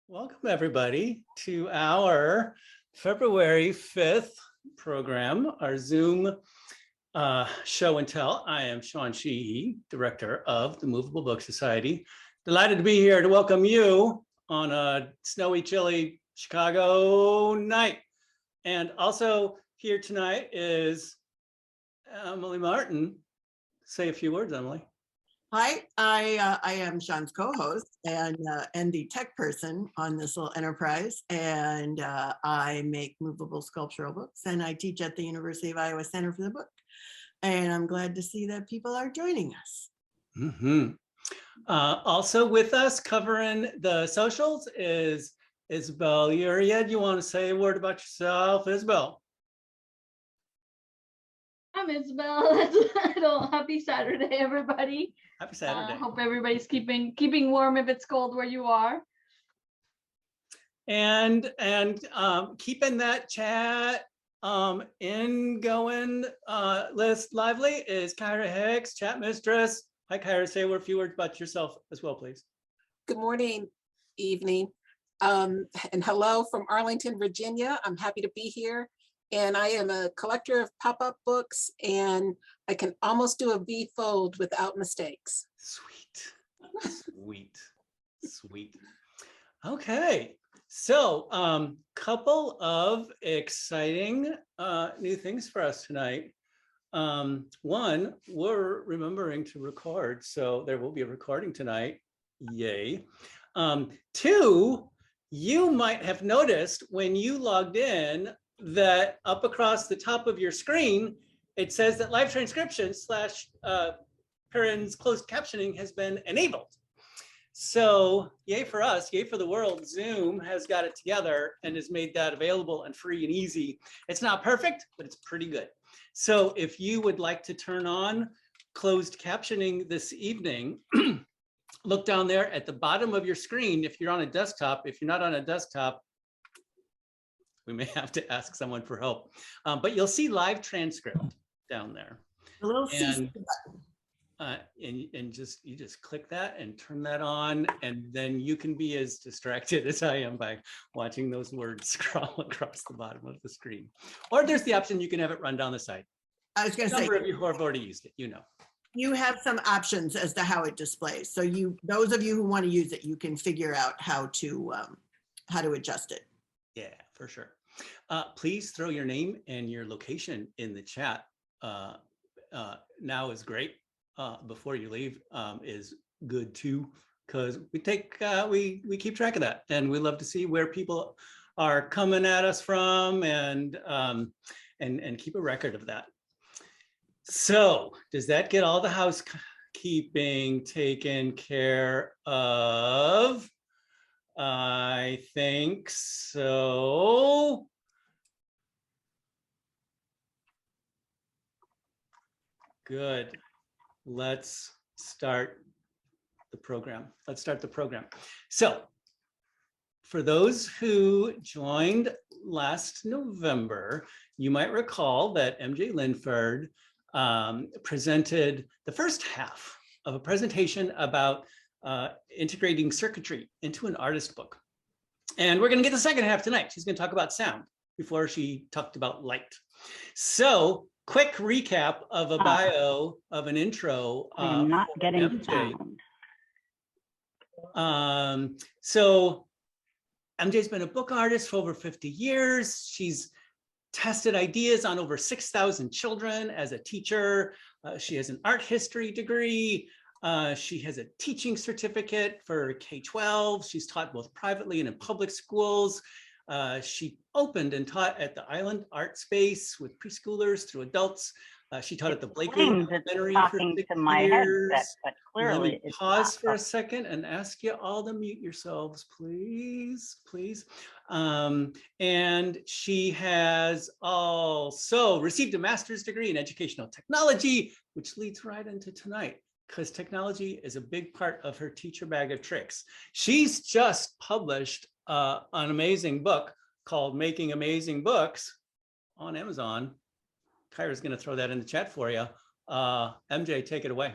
Welcome, everybody, to our February 5th program, our Zoom show and tell. I am Sean Sheehy, director of the Movable Book Society. Delighted to be here to welcome you on a snowy, chilly Chicago night. And also here tonight is Emily Martin. Say a few words, Emily. Hi, I am Sean's co-host and the tech person on this little enterprise, and I make movable sculptural books, and I teach at the University of Iowa Center for the Book, and I'm glad to see that people are joining us. Also with us covering the socials is Isabel Uria. Do you want to say a word about yourself, Isabel? I'm Isabel. Happy Saturday, everybody. Happy Saturday. Hope everybody's keeping warm if it's cold where you are. And keeping that chat going list lively is Kyra Hicks, chat mistress. Hi, Kyra. Say a few words about yourself as well, please. Good morning, evening, and hello from Arlington, Virginia. I'm happy to be here. And I am a collector of pop-up books, and I can almost do a V-fold without mistakes. Sweet. Okay, so couple of exciting new things for us tonight. One, we're remembering to record, so there will be a recording tonight. Yay. Two, you might have noticed when you logged in that up across the top of your screen, it says that live transcription / Perrin's closed captioning has been enabled. So yay for us, yay for the world. Zoom has got it together and has made that available and free and easy. It's not perfect, but it's pretty good. So if you would like to turn on closed captioning this evening, look down there at the bottom of your screen. If you're on a desktop, if you're not on a desktop, we may have to ask someone for help, but you'll see live transcript down there. A little and you just click that and turn that on, and then you can be as distracted as I am by watching those words scroll across the bottom of the screen. Or there's the option you can have it run down the side. I was going to say, number of you who have already used it, you know. You have some options as to how it displays. So those of you who want to use it, you can figure out how to adjust it. Yeah, for sure. Please throw your name and your location in the chat. Now is great. Before you leave is good too, because we keep track of that, and we love to see where people are coming at us from, and keep a record of that. So does that get all the housekeeping taken care of? I think so. Good. Let's start the program. So for those who joined last November, you might recall that MJ Linford presented the first half of a presentation about integrating circuitry into an artist book. And we're going to get the second half tonight. She's going to talk about sound before she talked about light. So quick recap of a bio, of an intro. I'm not getting MJ. sound. So MJ's been a book artist for over 50 years. She's tested ideas on over 6,000 children as a teacher. She has an art history degree. She has a teaching certificate for K-12. She's taught both privately and in public schools. She opened and taught at the Island Art Space with preschoolers through adults. She taught at the Blakely Elementary for 6 years. But clearly Let me pause for a second and ask you all to mute yourselves, please. And she has also received a master's degree in educational technology, which leads right into tonight, because technology is a big part of her teacher bag of tricks. She's just published an amazing book called Making Amazing Books on Amazon. Kyra's going to throw that in the chat for you. MJ, take it away.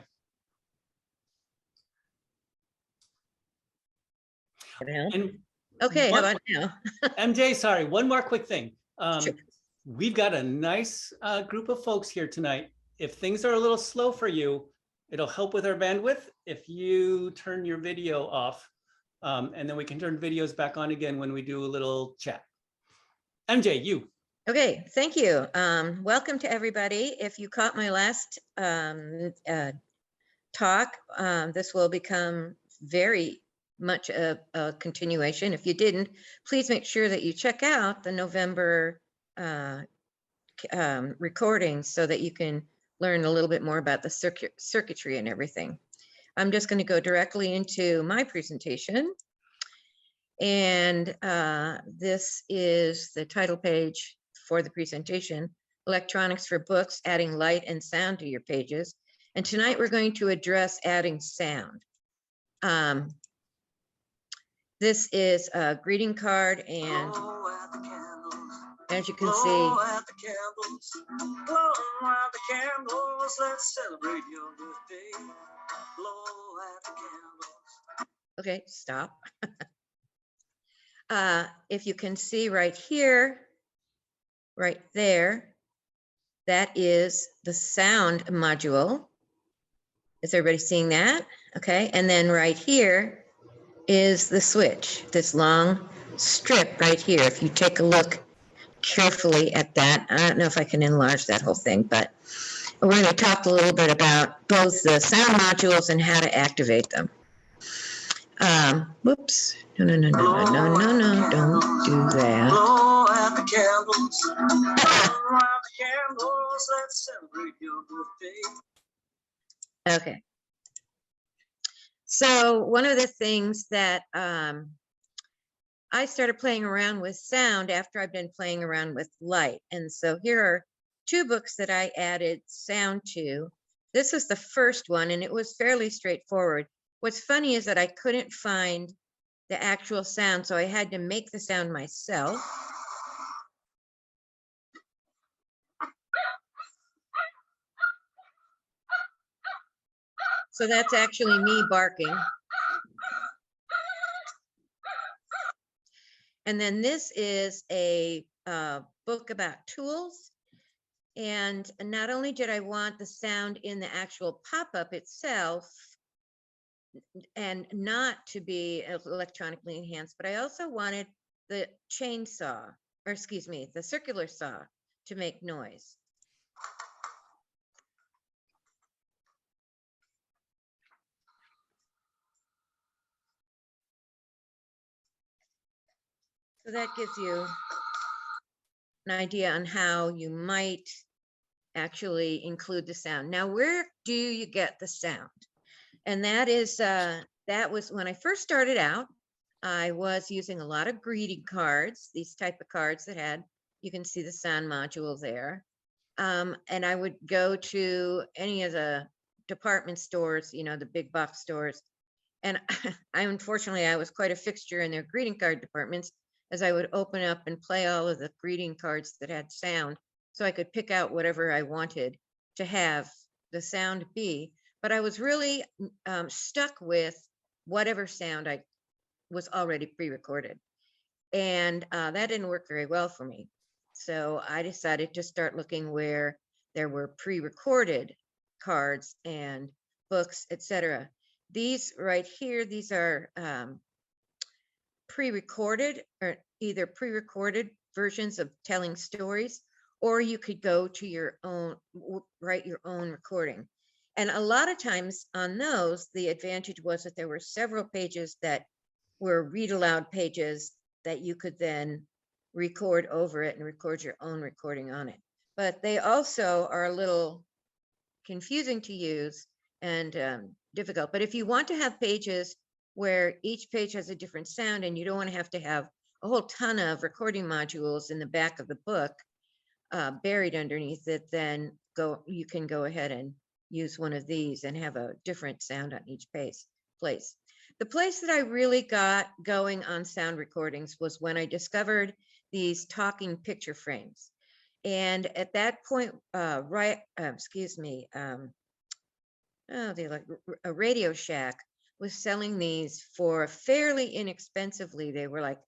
And Okay, how One- about now? MJ, sorry, one more quick thing. Sure. We've got a nice group of folks here tonight. If things are a little slow for you, it'll help with our bandwidth if you turn your video off. And then we can turn videos back on again when we do a little chat. MJ, you. Okay, thank you. Welcome to everybody. If you caught my last talk, this will become very much a continuation. If you didn't, please make sure that you check out the November recordings so that you can learn a little bit more about the circuitry and everything. I'm just going to go directly into my presentation. And this is the title page for the presentation, Electronics for Books, Adding Light and Sound to Your Pages. And tonight we're going to address adding sound. This is a greeting card, and as you can see, okay, stop. If you can see right here, right there, that is the sound module. Is everybody seeing that? Okay, and then right here is the switch, this long strip right here. If you take a look carefully at that, I don't know if I can enlarge that whole thing, but we're going to talk a little bit about both the sound modules and how to activate them. Whoops. No, don't do that. Okay. So one of the things that I started playing around with sound after I've been playing around with light. And so here are two books that I added sound to. This is the first one, and it was fairly straightforward. What's funny is that I couldn't find the actual sound, so I had to make the sound myself. So that's actually me barking. And then this is a book about tools. And not only did I want the sound in the actual pop-up itself and not to be electronically enhanced, but I also wanted the chainsaw, or excuse me, the circular saw to make noise. So that gives you an idea on how you might actually include the sound. Now, where do you get the sound? And that is, that was when I first started out, I was using a lot of greeting cards, these type of cards that had, you can see the sound module there. And I would go to any of the department stores, you know, the big box stores. And unfortunately, I was quite a fixture in their greeting card departments, as I would open up and play all of the greeting cards that had sound, so I could pick out whatever I wanted to have the sound be. But I was really stuck with whatever sound I was already pre-recorded. And that didn't work very well for me. So I decided to start looking where there were pre-recorded cards and books, etc. These right here, these are pre-recorded, or either pre-recorded versions of telling stories, or you could go to your own, write your own recording. And a lot of times on those, the advantage was that there were several pages that were read aloud pages that you could then record over it and record your own recording on it. But they also are a little confusing to use and difficult. But if you want to have pages where each page has a different sound and you don't want to have a whole ton of recording modules in the back of the book buried underneath it, then you can go ahead and use one of these and have a different sound on each place. The place that I really got going on sound recordings was when I discovered these talking picture frames. And at that point, Radio Shack was selling these for fairly inexpensively. They were like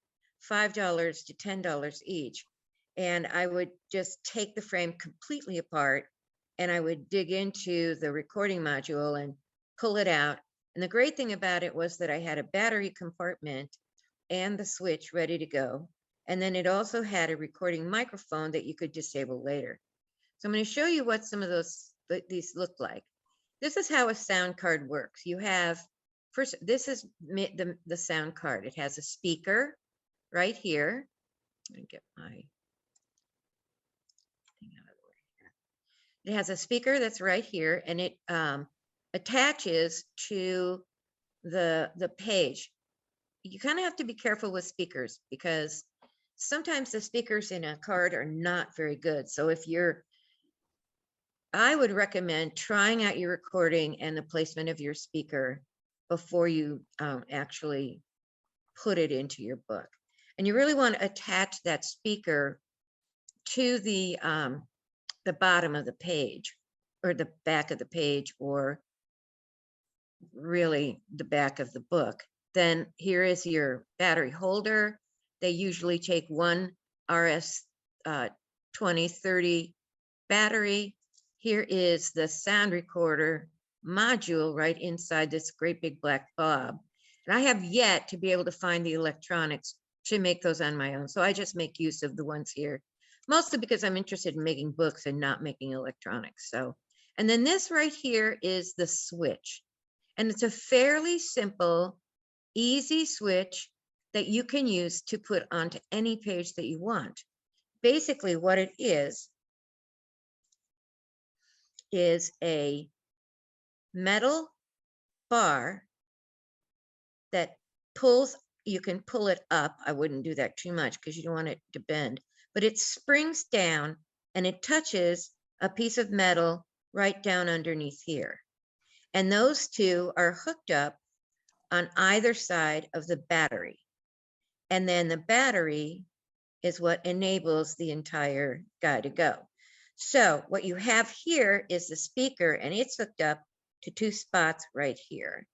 $5 to $10 each. And I would just take the frame completely apart and I would dig into the recording module and pull it out. And the great thing about it was that I had a battery compartment and the switch ready to go. And then it also had a recording microphone that you could disable later. So I'm going to show you what some of these look like. This is how a sound card works. You have, first, this is the sound card. It has a speaker right here. Let me get my thing out of the way here. It has a speaker that's right here, and it attaches to the page. You kind of have to be careful with speakers because sometimes the speakers in a card are not very good. So I would recommend trying out your recording and the placement of your speaker before you actually put it into your book. And you really want to attach that speaker to the bottom of the page or the back of the page, or really the back of the book. Then here is your battery holder. They usually take one RS 2030 battery. Here is the sound recorder module right inside this great big black blob. And I have yet to be able to find the electronics to make those on my own. So I just make use of the ones here, mostly because I'm interested in making books and not making electronics. So, and then this right here is the switch. And it's a fairly simple, easy switch that you can use to put onto any page that you want. Basically what it is a metal bar that pulls, you can pull it up. I wouldn't do that too much because you don't want it to bend, but it springs down and it touches a piece of metal right down underneath here. And those two are hooked up on either side of the battery. And then the battery is what enables the entire guy to go. So what you have here is the speaker, and it's hooked up to two spots right here.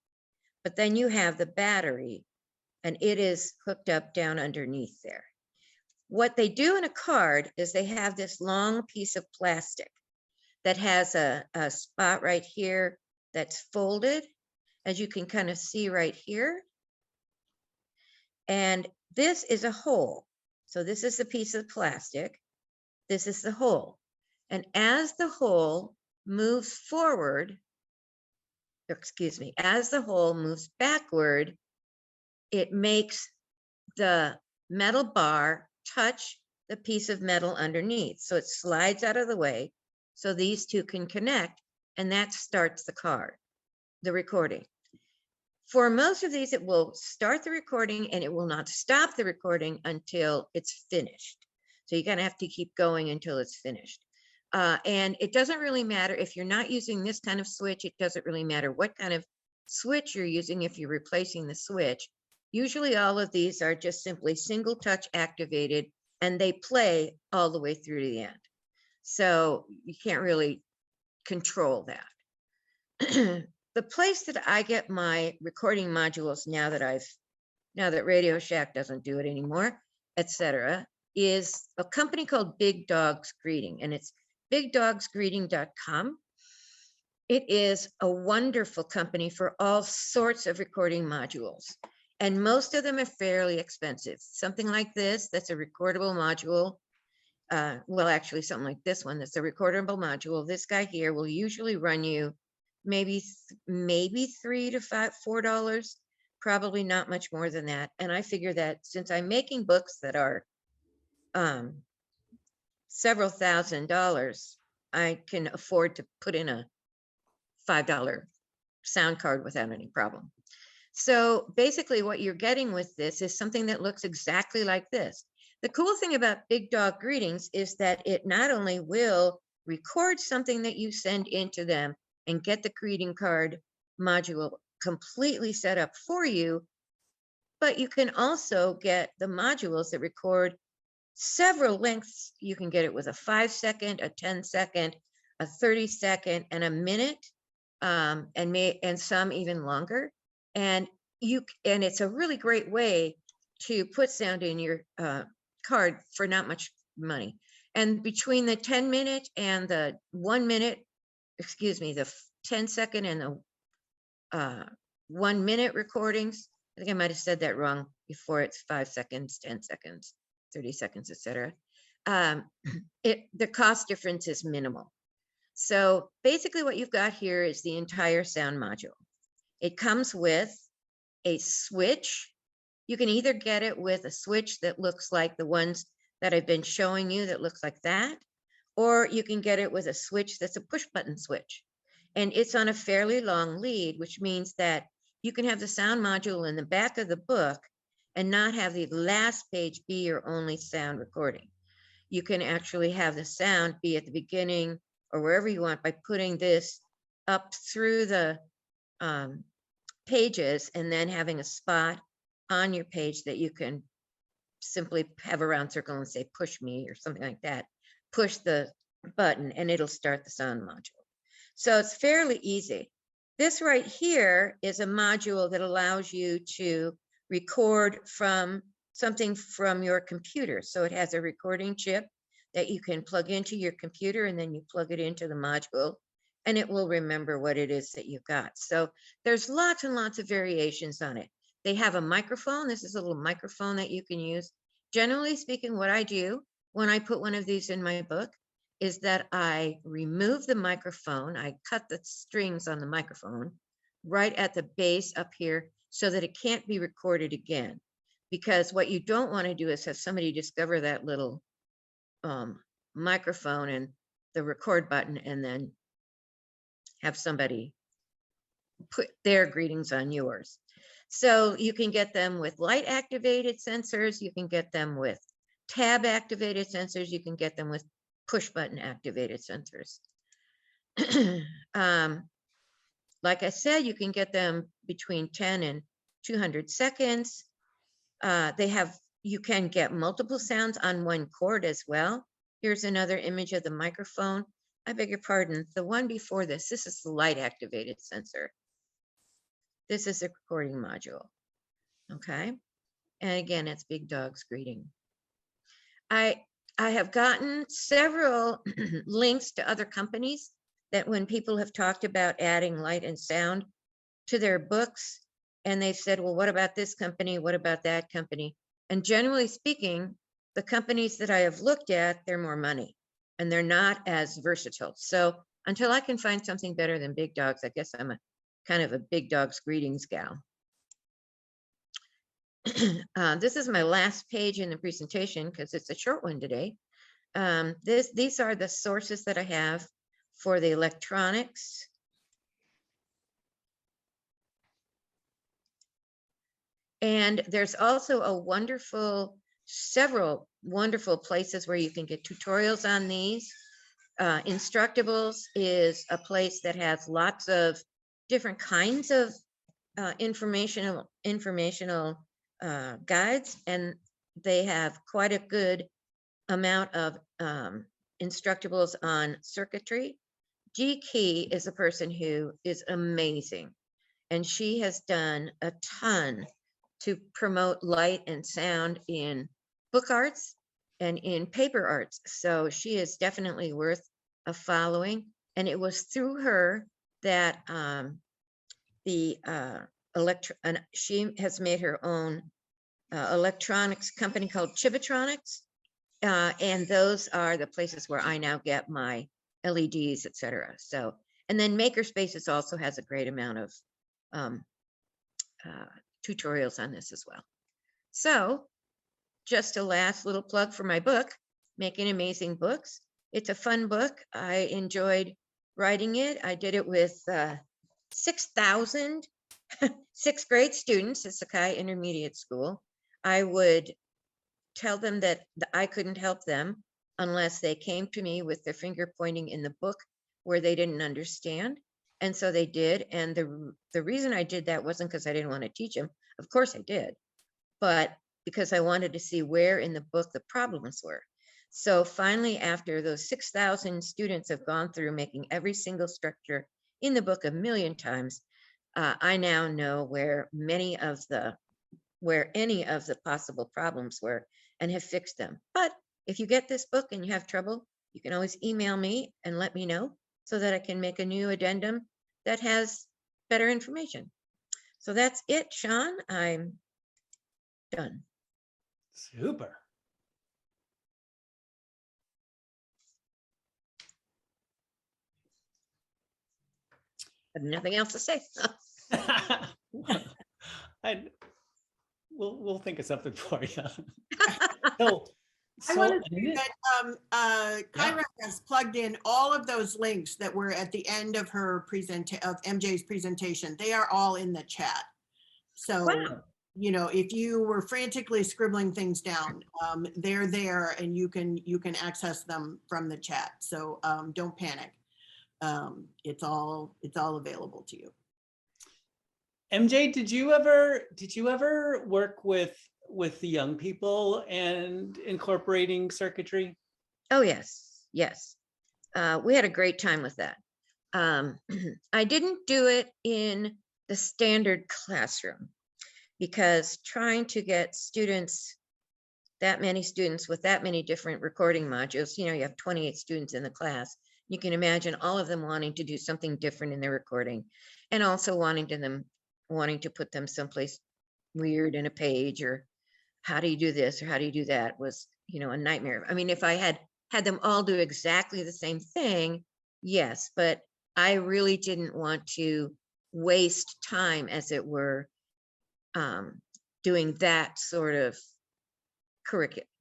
But then you have the battery, and it is hooked up down underneath there. What they do in a card is they have this long piece of plastic that has a spot right here that's folded, as you can kind of see right here. And this is a hole. So this is the piece of plastic. This is the hole. And as the hole moves forward, excuse me, as the hole moves backward, it makes the metal bar touch the piece of metal underneath. So it slides out of the way so these two can connect, and that starts the card, the recording. For most of these, it will start the recording and it will not stop the recording until it's finished. So you're gonna have to keep going until it's finished. And it doesn't really matter if you're not using this kind of switch, it doesn't really matter what kind of switch you're using if you're replacing the switch. Usually all of these are just simply single touch activated and they play all the way through to the end. So you can't really control that. The place that I get my recording modules now that Radio Shack doesn't do it anymore, etc., is a company called Big Dogs Greeting, and it's bigdogsgreeting.com. It is a wonderful company for all sorts of recording modules, and most of them are fairly expensive. Something like this, that's a recordable module. Well, actually something like this one, that's a recordable module. This guy here will usually run you maybe $3 to $4, probably not much more than that. And I figure that since I'm making books that are several $1,000s, I can afford to put in a $5 sound card without any problem. So basically what you're getting with this is something that looks exactly like this. The cool thing about Big Dog Greetings is that it not only will record something that you send into them and get the greeting card module completely set up for you, but you can also get the modules that record several lengths. You can get it with a 5-second, a 10-second, a 30-second, and a minute, and some even longer. And it's a really great way to put sound in your card for not much money. And between the 10-minute and the 1 minute, excuse me, the 10-second and the 1 minute recordings, I think I might have said that wrong before. It's 5 seconds, 10 seconds, 30 seconds, etc. The cost difference is minimal. So basically what you've got here is the entire sound module. It comes with a switch. You can either get it with a switch that looks like the ones that I've been showing you that looks like that, or you can get it with a switch that's a push button switch. And it's on a fairly long lead, which means that you can have the sound module in the back of the book and not have the last page be your only sound recording. You can actually have the sound be at the beginning or wherever you want by putting this up through the pages and then having a spot on your page that you can simply have a round circle and say push me or something like that. Push the button and it'll start the sound module. So it's fairly easy. This right here is a module that allows you to record from something from your computer. So it has a recording chip that you can plug into your computer, and then you plug it into the module and it will remember what it is that you've got. So there's lots and lots of variations on it. They have a microphone. This is a little microphone that you can use. Generally speaking, what I do when I put one of these in my book is that I remove the microphone. I cut the strings on the microphone right at the base up here so that it can't be recorded again. Because what you don't want to do is have somebody discover that little microphone and the record button and then have somebody put their greetings on yours. So you can get them with light activated sensors. You can get them with tab activated sensors. You can get them with push button activated sensors. Like I said, you can get them between 10 and 200 seconds. You can get multiple sounds on one cord as well. Here's another image of the microphone. I beg your pardon, the one before this is the light activated sensor. This is a recording module, okay? And again, it's Big Dog's greeting. I have gotten several links to other companies that when people have talked about adding light and sound to their books, and they've said, well, what about this company? What about that company? And generally speaking, the companies that I have looked at, they're more money and they're not as versatile. So until I can find something better than Big Dogs, I guess I'm a kind of a Big Dog's greetings gal. This is my last page in the presentation because it's a short one today. These are the sources that I have for the electronics. And there's also several wonderful places where you can get tutorials on these. Instructables is a place that has lots of different kinds of informational guides, and they have quite a good amount of instructables on circuitry. G Key is a person who is amazing, and she has done a ton to promote light and sound in book arts and in paper arts. So she is definitely worth a following. And it was through her that she has made her own electronics company called Chibitronics. And those are the places where I now get my LEDs, etc. So, and then Makerspaces also has a great amount of tutorials on this as well. So just a last little plug for my book, Making Amazing Books. It's a fun book. I enjoyed writing it. I did it with 6,000 sixth grade students at Sakai Intermediate School. I would tell them that I couldn't help them unless they came to me with their finger pointing in the book where they didn't understand. And so they did. And the reason I did that wasn't because I didn't want to teach them. Of course I did, but because I wanted to see where in the book the problems were. So finally, after those 6,000 students have gone through making every single structure in the book a million times, I now know where many of the where any of the possible problems were and have fixed them. But if you get this book and you have trouble, you can always email me and let me know so that I can make a new addendum that has better information. So that's it, Sean. I'm done. Super. I have nothing else to say. We'll think of something for you. So, I want to Annette- say that Kyra has plugged in all of those links that were at the end of her of MJ's presentation. They are all in the chat. So, Wow. you know, if you were frantically scribbling things down, they're there and you can access them from the chat. So don't panic. It's all available to you. MJ, did you ever work with the young people and incorporating circuitry? Oh, yes, yes. We had a great time with that. I didn't do it in the standard classroom because trying to get students, that many students with that many different recording modules, you know, you have 28 students in the class. You can imagine all of them wanting to do something different in their recording and also wanting to put them someplace weird in a page, or how do you do this or how do you do that was, you know, a nightmare. I mean, if I had them all do exactly the same thing, yes, but I really didn't want to waste time, as it were, doing that sort of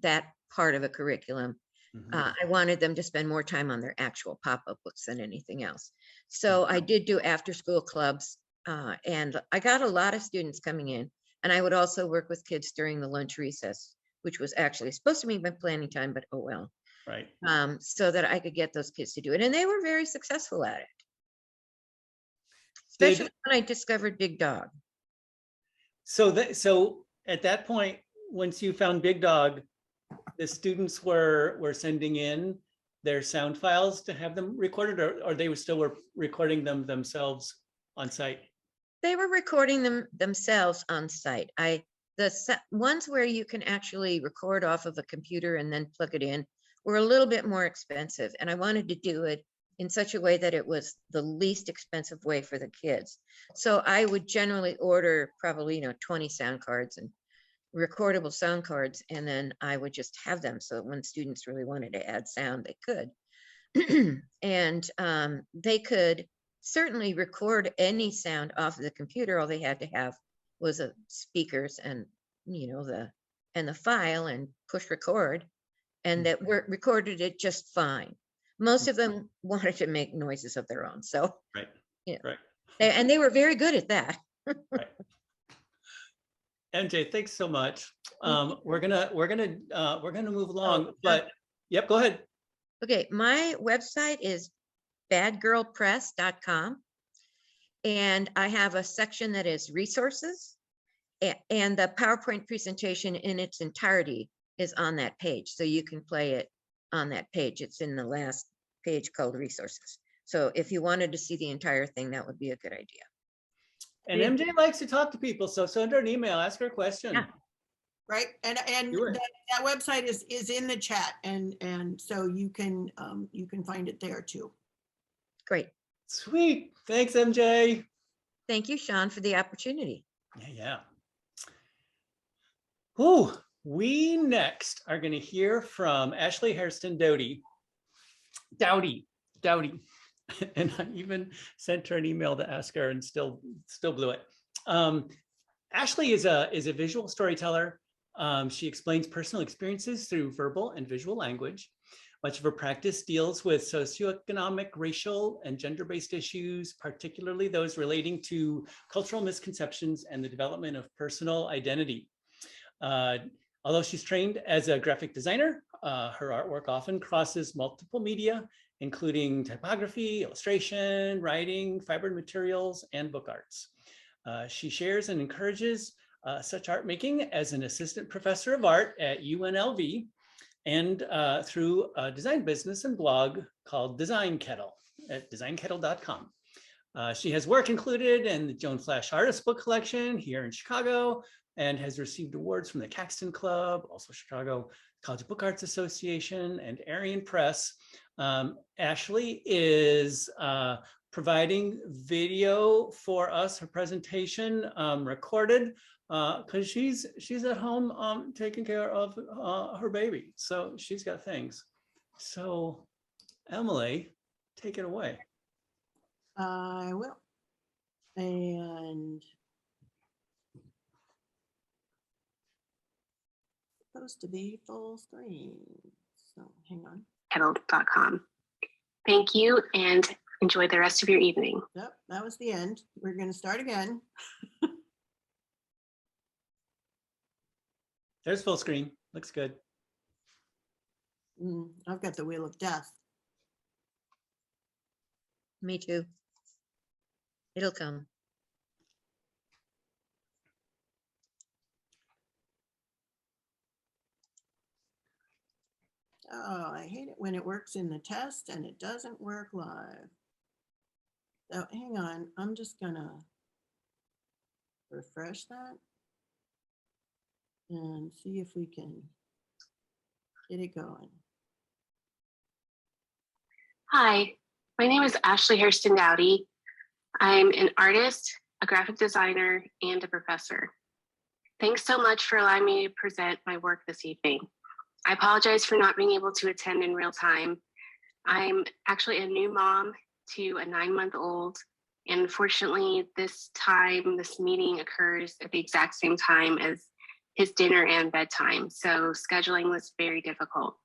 that part of a curriculum. Mhm. I wanted them to spend more time on their actual pop-up books than anything else. So I did do after-school clubs, and I got a lot of students coming in. And I would also work with kids during the lunch recess, which was actually supposed to be my planning time, but oh well. Right. So that I could get those kids to do it. And they were very successful at it. Especially when I discovered Big Dog. So at that point, once you found Big Dog, the students were sending in their sound files to have them recorded, or they were recording them themselves on site? They were recording them themselves on site. The ones where you can actually record off of a computer and then plug it in were a little bit more expensive. And I wanted to do it in such a way that it was the least expensive way for the kids. So I would generally order probably, 20 sound cards and recordable sound cards, and then I would just have them so that when students really wanted to add sound, they could. And they could certainly record any sound off of the computer. All they had to have was a speakers and the file and push record, and that recorded it just fine. Most of them wanted to make noises of their own, so Right. yeah, Right. and they were very good at that. Right. MJ, thanks so much. We're gonna move along, but yep, go ahead. Okay, my website is badgirlpress.com, and I have a section that is resources, and the PowerPoint presentation in its entirety is on that page, so you can play it on that page. It's in the last page called resources. So if you wanted to see the entire thing, that would be a good idea. And MJ likes to talk to people, so send her an email, ask her a question. Yeah. Right, and Do it. that website is in the chat, and so you can find it there too. Great. Sweet. Thanks, MJ. Thank you, Sean, for the opportunity. Yeah. Whew. We next are going to hear from Ashley Hairston Dowdy. And I even sent her an email to ask her and still blew it. Ashley is a visual storyteller. She explains personal experiences through verbal and visual language. Much of her practice deals with socioeconomic, racial, and gender-based issues, particularly those relating to cultural misconceptions and the development of personal identity. Although she's trained as a graphic designer, her artwork often crosses multiple media, including typography, illustration, writing, fiber materials, and book arts. She shares and encourages such art making as an assistant professor of art at UNLV, and through a design business and blog called Design Kettle at designkettle.com. She has work included in the Joan Flash Artist Book Collection here in Chicago and has received awards from the Caxton Club, also Chicago College of Book Arts Association, and Arian Press. Ashley is providing video for us, her presentation recorded, because she's at home taking care of her baby. So she's got things. So Emily, take it away. I will. And supposed to be full screen. So hang on. Kettle.com. Thank you and enjoy the rest of your evening. Yep, that was the end. We're going to start again. There's full screen. Looks good. I've got the Wheel of Death. Me too. It'll come. Oh, I hate it when it works in the test and it doesn't work live. So hang on, I'm just gonna refresh that and see if we can get it going. Hi, my name is Ashley Hairston Dowdy. I'm an artist, a graphic designer, and a professor. Thanks so much for allowing me to present my work this evening. I apologize for not being able to attend in real time. I'm actually a new mom to a 9-month-old, and unfortunately this meeting occurs at the exact same time as his dinner and bedtime, so scheduling was very difficult.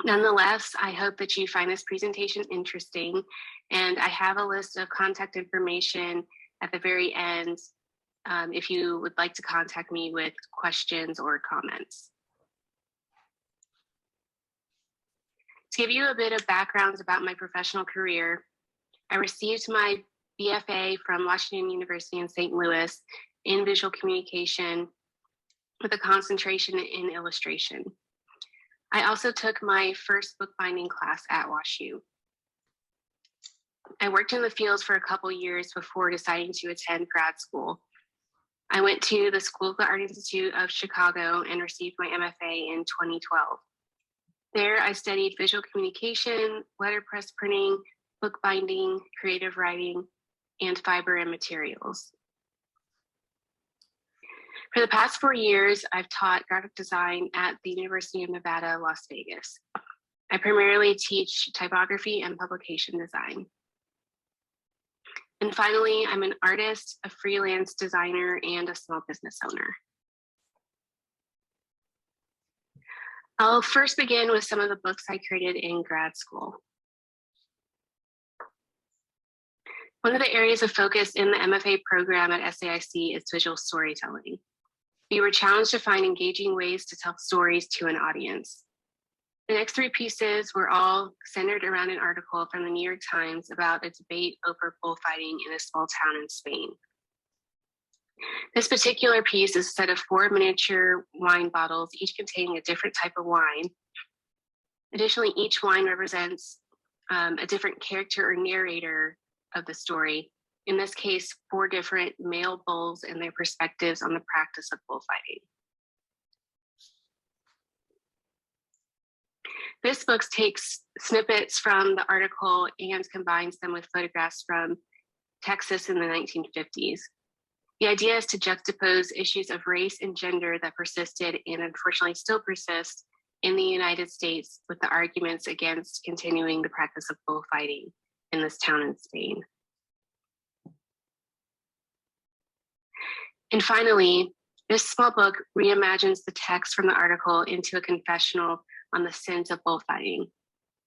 Nonetheless, I hope that you find this presentation interesting, and I have a list of contact information at the very end if you would like to contact me with questions or comments. To give you a bit of background about my professional career, I received my BFA from Washington University in St. Louis in visual communication with a concentration in illustration. I also took my first bookbinding class at WashU. I worked in the fields for a couple years before deciding to attend grad school. I went to the School of the Art Institute of Chicago and received my MFA in 2012. There, I studied visual communication, letterpress printing, bookbinding, creative writing, and fiber and materials. For the past 4 years, I've taught graphic design at the University of Nevada, Las Vegas. I primarily teach typography and publication design. And finally, I'm an artist, a freelance designer, and a small business owner. I'll first begin with some of the books I created in grad school. One of the areas of focus in the MFA program at SAIC is visual storytelling. We were challenged to find engaging ways to tell stories to an audience. The next 3 pieces were all centered around an article from the New York Times about a debate over bullfighting in a small town in Spain. This particular piece is a set of 4 miniature wine bottles, each containing a different type of wine. Additionally, each wine represents a different character or narrator of the story. In this case, 4 different male bulls and their perspectives on the practice of bullfighting. This book takes snippets from the article and combines them with photographs from Texas in the 1950s. The idea is to juxtapose issues of race and gender that persisted and unfortunately still persist in the United States with the arguments against continuing the practice of bullfighting in this town in Spain. And finally, this small book reimagines the text from the article into a confessional on the sins of bullfighting.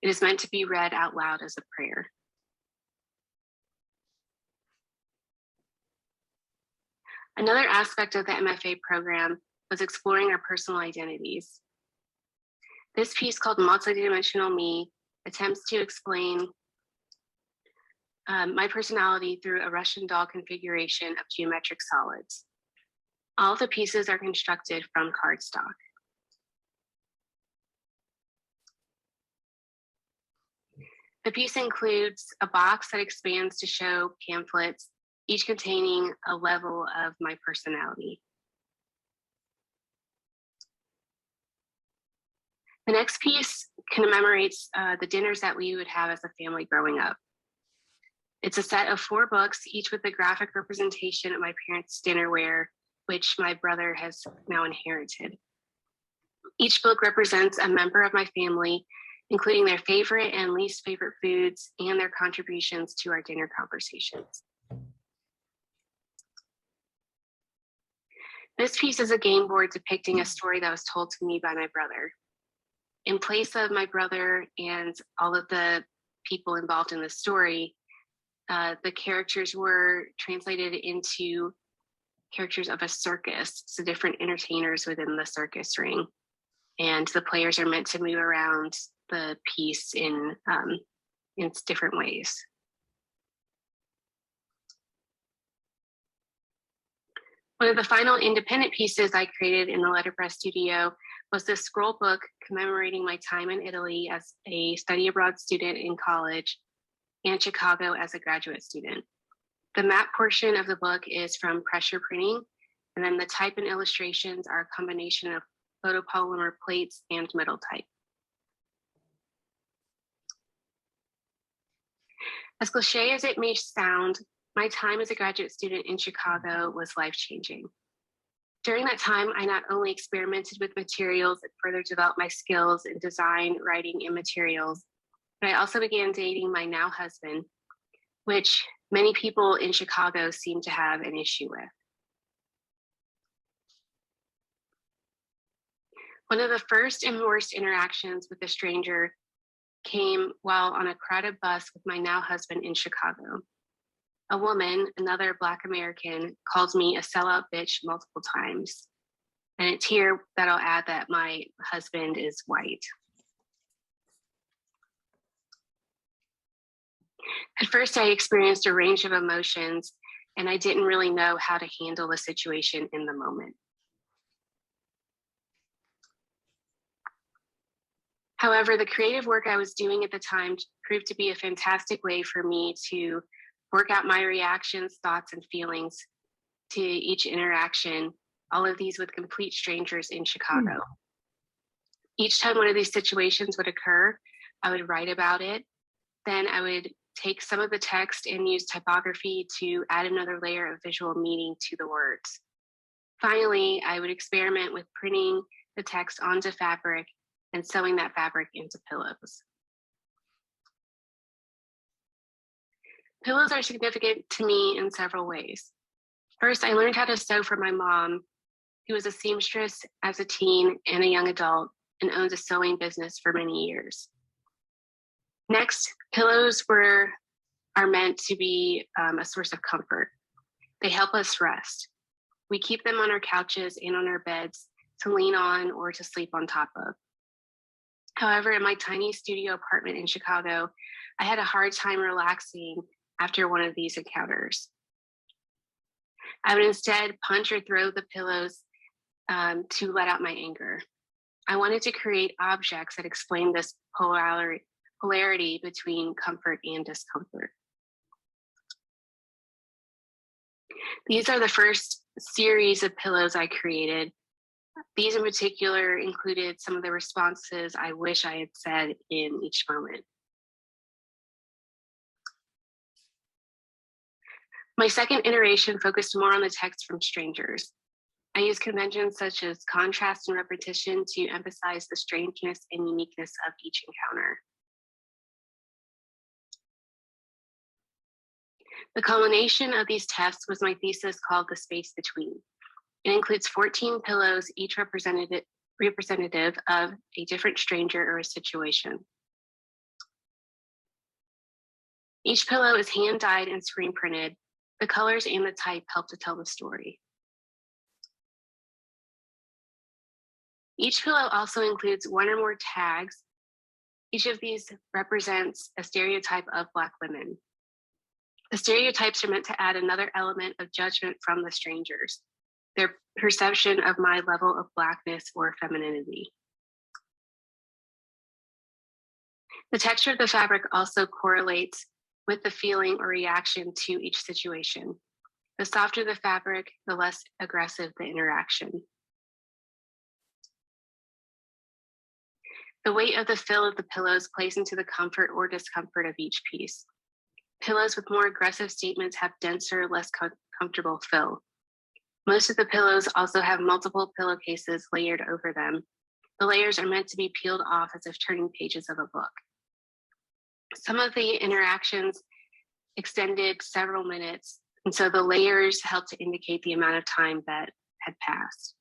It is meant to be read out loud as a prayer. Another aspect of the MFA program was exploring our personal identities. This piece called Multidimensional Me attempts to explain my personality through a Russian doll configuration of geometric solids. All of the pieces are constructed from cardstock. The piece includes a box that expands to show pamphlets, each containing a level of my personality. The next piece commemorates the dinners that we would have as a family growing up. It's a set of 4 books, each with a graphic representation of my parents' dinnerware, which my brother has now inherited. Each book represents a member of my family, including their favorite and least favorite foods and their contributions to our dinner conversations. This piece is a game board depicting a story that was told to me by my brother. In place of my brother and all of the people involved in the story, the characters were translated into characters of a circus, so different entertainers within the circus ring. And the players are meant to move around the piece in different ways. One of the final independent pieces I created in the Letterpress studio was this scroll book commemorating my time in Italy as a study abroad student in college and Chicago as a graduate student. The map portion of the book is from pressure printing, and then the type and illustrations are a combination of photopolymer plates and metal type. As cliche as it may sound, my time as a graduate student in Chicago was life-changing. During that time, I not only experimented with materials and further developed my skills in design, writing, and materials, but I also began dating my now husband, which many people in Chicago seem to have an issue with. One of the first and worst interactions with a stranger came while on a crowded bus with my now husband in Chicago. A woman, another Black American, called me a sellout bitch multiple times. And it's here that I'll add that my husband is white. At first, I experienced a range of emotions, and I didn't really know how to handle the situation in the moment. However, the creative work I was doing at the time proved to be a fantastic way for me to work out my reactions, thoughts, and feelings to each interaction, all of these with complete strangers in Chicago. Each time one of these situations would occur, I would write about it. Then I would take some of the text and use typography to add another layer of visual meaning to the words. Finally, I would experiment with printing the text onto fabric and sewing that fabric into pillows. Pillows are significant to me in several ways. First, I learned how to sew from my mom, who was a seamstress as a teen and a young adult and owns a sewing business for many years. Next, pillows are meant to be a source of comfort. They help us rest. We keep them on our couches and on our beds to lean on or to sleep on top of. However, in my tiny studio apartment in Chicago, I had a hard time relaxing after one of these encounters. I would instead punch or throw the pillows to let out my anger. I wanted to create objects that explain this polarity between comfort and discomfort. These are the first series of pillows I created. These in particular included some of the responses I wish I had said in each moment. My second iteration focused more on the text from strangers. I used conventions such as contrast and repetition to emphasize the strangeness and uniqueness of each encounter. The culmination of these tests was my thesis called The Space Between. It includes 14 pillows, each representative of a different stranger or a situation. Each pillow is hand dyed and screen printed. The colors and the type help to tell the story. Each pillow also includes one or more tags. Each of these represents a stereotype of Black women. The stereotypes are meant to add another element of judgment from the strangers, their perception of my level of Blackness or femininity. The texture of the fabric also correlates with the feeling or reaction to each situation. The softer the fabric, the less aggressive the interaction. The weight of the fill of the pillows plays into the comfort or discomfort of each piece. Pillows with more aggressive statements have denser, less comfortable fill. Most of the pillows also have multiple pillowcases layered over them. The layers are meant to be peeled off as if turning pages of a book. Some of the interactions extended several minutes, and so the layers help to indicate the amount of time that had passed.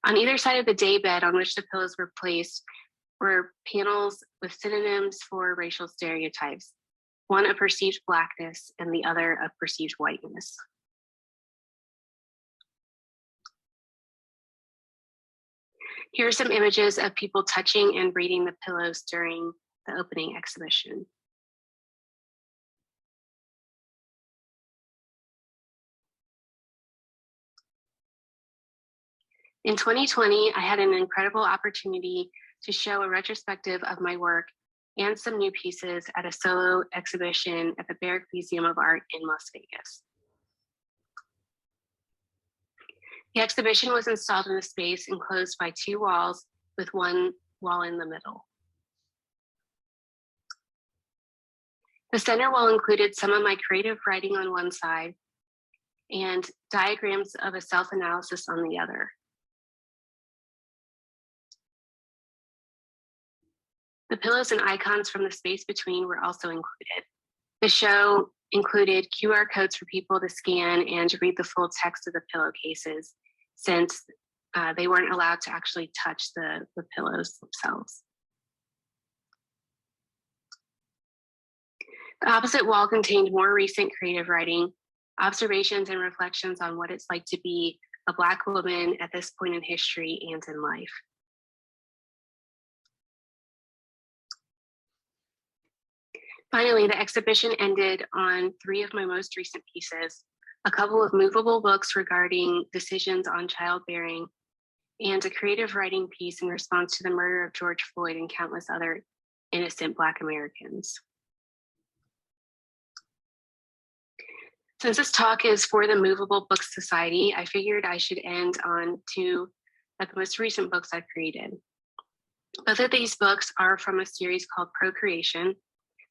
On either side of the daybed on which the pillows were placed were panels with synonyms for racial stereotypes, one of perceived Blackness and the other of perceived whiteness. Here are some images of people touching and reading the pillows during the opening exhibition. In 2020, I had an incredible opportunity to show a retrospective of my work and some new pieces at a solo exhibition at the Barrick Museum of Art in Las Vegas. The exhibition was installed in a space enclosed by 2 walls with 1 wall in the middle. The center wall included some of my creative writing on one side and diagrams of a self-analysis on the other. The pillows and icons from the space between were also included. The show included QR codes for people to scan and to read the full text of the pillowcases, since they weren't allowed to actually touch the pillows themselves. The opposite wall contained more recent creative writing, observations and reflections on what it's like to be a Black woman at this point in history and in life. Finally, the exhibition ended on 3 of my most recent pieces, a couple of movable books regarding decisions on childbearing, and a creative writing piece in response to the murder of George Floyd and countless other innocent Black Americans. Since this talk is for the Movable Books Society, I figured I should end on 2 of the most recent books I've created. Both of these books are from a series called Procreation.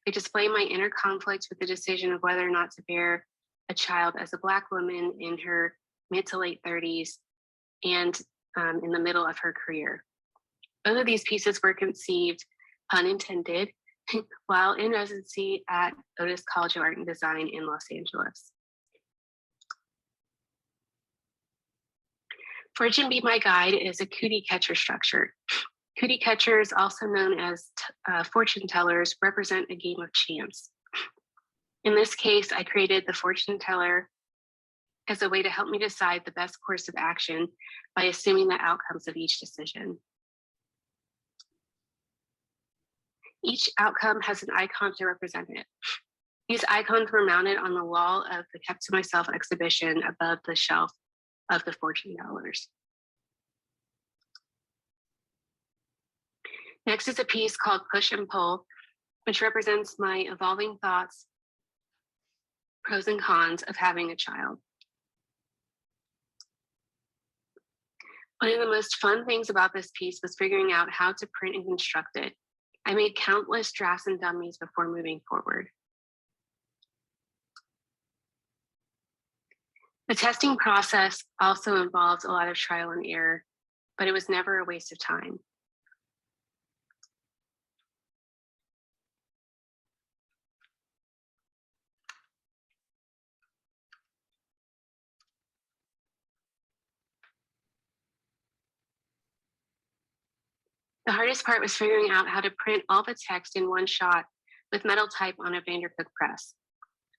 They display my inner conflict with the decision of whether or not to bear a child as a Black woman in her mid to late 30s and in the middle of her career. Both of these pieces were conceived, pun intended, while in residency at Otis College of Art and Design in Los Angeles. Fortune Be My Guide is a cootie catcher structure. Cootie catchers, also known as fortune tellers, represent a game of chance. In this case, I created the fortune teller as a way to help me decide the best course of action by assuming the outcomes of each decision. Each outcome has an icon to represent it. These icons were mounted on the wall of the Kept to Myself exhibition above the shelf of the fortune tellers. Next is a piece called Push and Pull, which represents my evolving thoughts, pros and cons of having a child. One of the most fun things about this piece was figuring out how to print and construct it. I made countless drafts and dummies before moving forward. The testing process also involved a lot of trial and error, but it was never a waste of time. The hardest part was figuring out how to print all the text in one shot with metal type on a Vandercook press.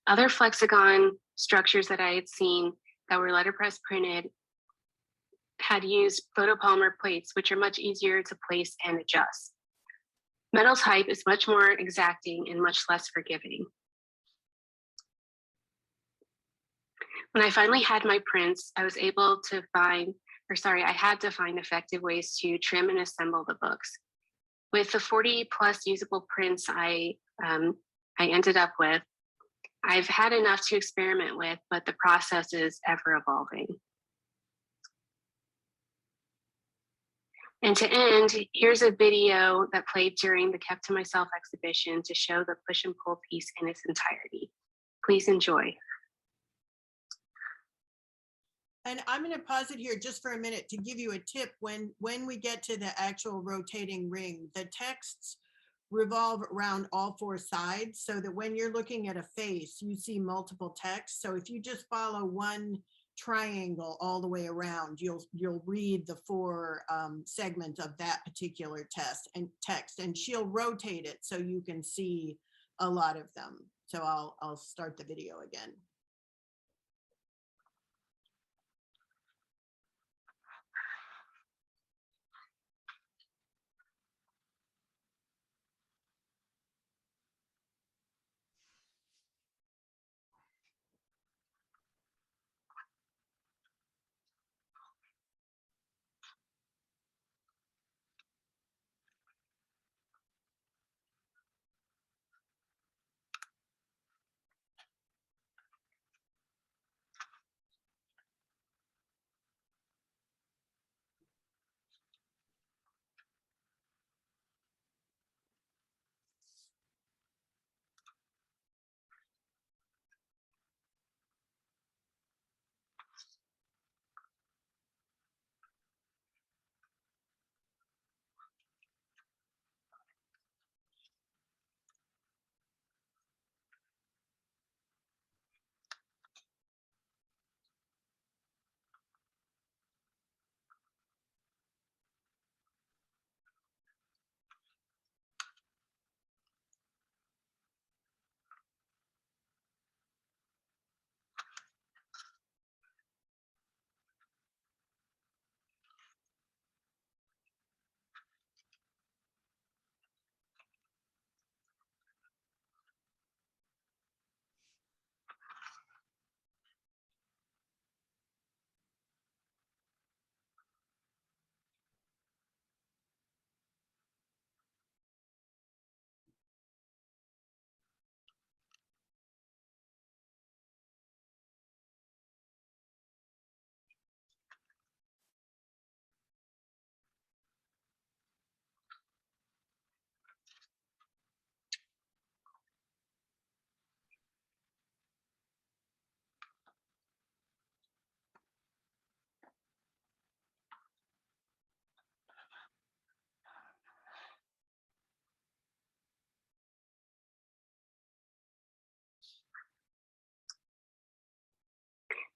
Other Flexagon structures that I had seen that were letterpress printed had used photopolymer plates, which are much easier to place and adjust. Metal type is much more exacting and much less forgiving. When I finally had my prints, I was able to find I had to find effective ways to trim and assemble the books. With the 40 plus usable prints I ended up with, I've had enough to experiment with, but the process is ever evolving. And to end, here's a video that played during the Kept to Myself exhibition to show the push and pull piece in its entirety. Please enjoy. And I'm going to pause it here just for a minute to give you a tip. When we get to the actual rotating ring, the texts revolve around all four sides so that when you're looking at a face, you see multiple texts. So if you just follow one triangle all the way around, you'll read the four segments of that particular text, and she'll rotate it so you can see a lot of them. So I'll start the video again.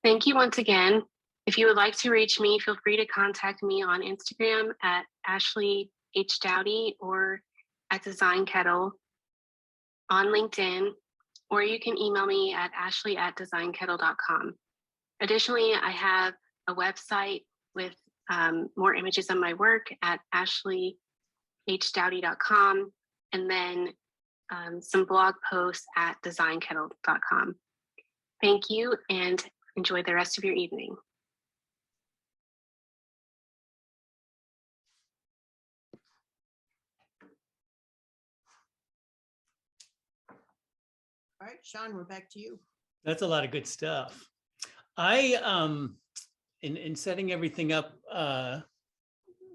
Thank you once again. If you would like to reach me, feel free to contact me on Instagram at Ashley H. Dowdy or at Design Kettle, on LinkedIn, or you can email me at ashley@designkettle.com. Additionally, I have a website with more images of my work at ashleyhdowdy.com, and then some blog posts at designkettle.com. Thank you and enjoy the rest of your evening. All right, Sean, we're back to you. That's a lot of good stuff. I in setting everything up,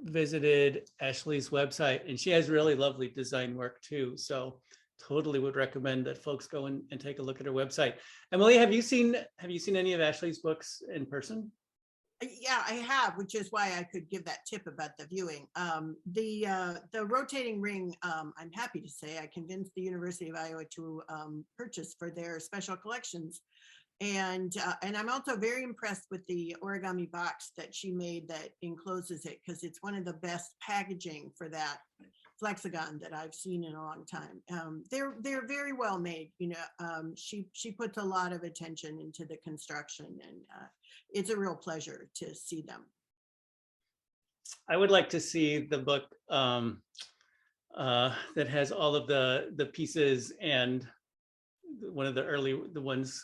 visited Ashley's website, and she has really lovely design work too. So totally would recommend that folks go and take a look at her website. Emily, have you seen any of Ashley's books in person? Yeah, I have, which is why I could give that tip about the viewing. The rotating ring, I'm happy to say, I convinced the University of Iowa to purchase for their special collections. And I'm also very impressed with the origami box that she made that encloses it, because it's one of the best packaging for that Flexagon that I've seen in a long time. They're very well made. You know, she puts a lot of attention into the construction, and it's a real pleasure to see them. I would like to see the book that has all of the pieces, and one of the ones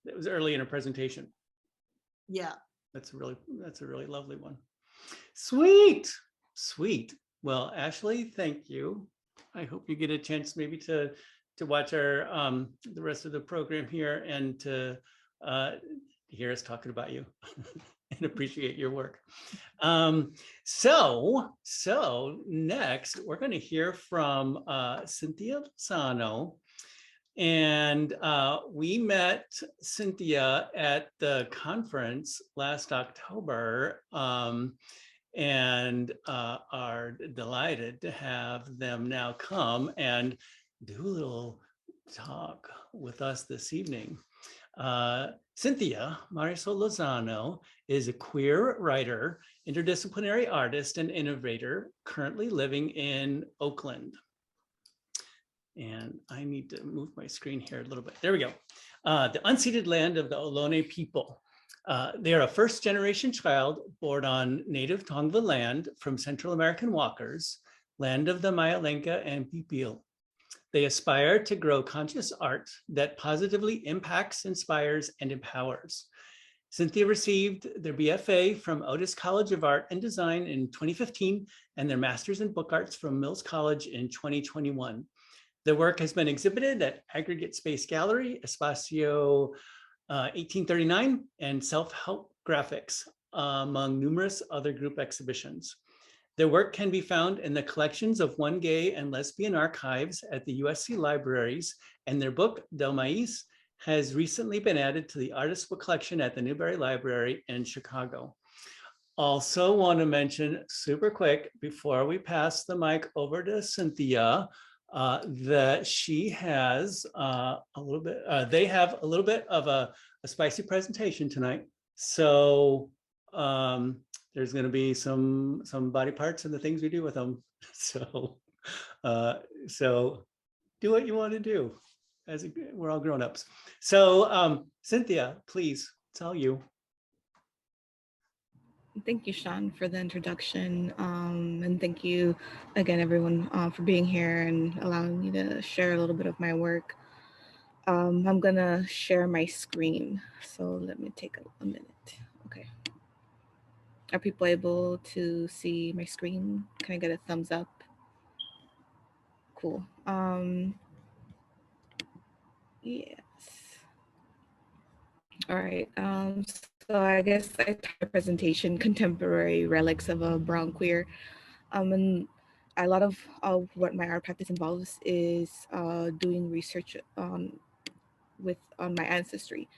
that was early in her presentation. Yeah, That's a really lovely one. Sweet, sweet. Well, Ashley, thank you. I hope you get a chance maybe to watch our the rest of the program here and to hear us talking about you and appreciate your work. So next we're going to hear from Cynthia Lozano. And we met Cynthia at the conference last October and are delighted to have them now come and do a little talk with us this evening. Cynthia Marisol Lozano is a queer writer, interdisciplinary artist, and innovator currently living in Oakland. And I need to move my screen here a little bit. There we go. The unceded land of the Ohlone people. They are a first-generation child born on native Tongva land from Central American walkers, land of the Maya Lenca and Pipil. They aspire to grow conscious art that positively impacts, inspires, and empowers. Cynthia received their BFA from Otis College of Art and Design in 2015 and their master's in book arts from Mills College in 2021. The work has been exhibited at Aggregate Space Gallery, Espacio 1839, and Self-Help Graphics, among numerous other group exhibitions. Their work can be found in the collections of One Gay and Lesbian Archives at the USC Libraries, and their book, Del Maíz, has recently been added to the Artist Book Collection at the Newberry Library in Chicago. Also want to mention super quick, before we pass the mic over to Cynthia, that she has they have a little bit of a spicy presentation tonight. So there's going to be some body parts and the things we do with them. So do what you want to do. We're all grown-ups. So Cynthia, please, it's all you. Thank you, Sean, for the introduction. And thank you again, everyone, for being here and allowing me to share a little bit of my work. I'm gonna share my screen. So let me take a minute. Okay. Are people able to see my screen? Can I get a thumbs up? Cool. Yes. All right. So I guess I titled the presentation "Contemporary Relics of a Brown Queer," and a lot of what my art practice involves is doing research on my ancestry.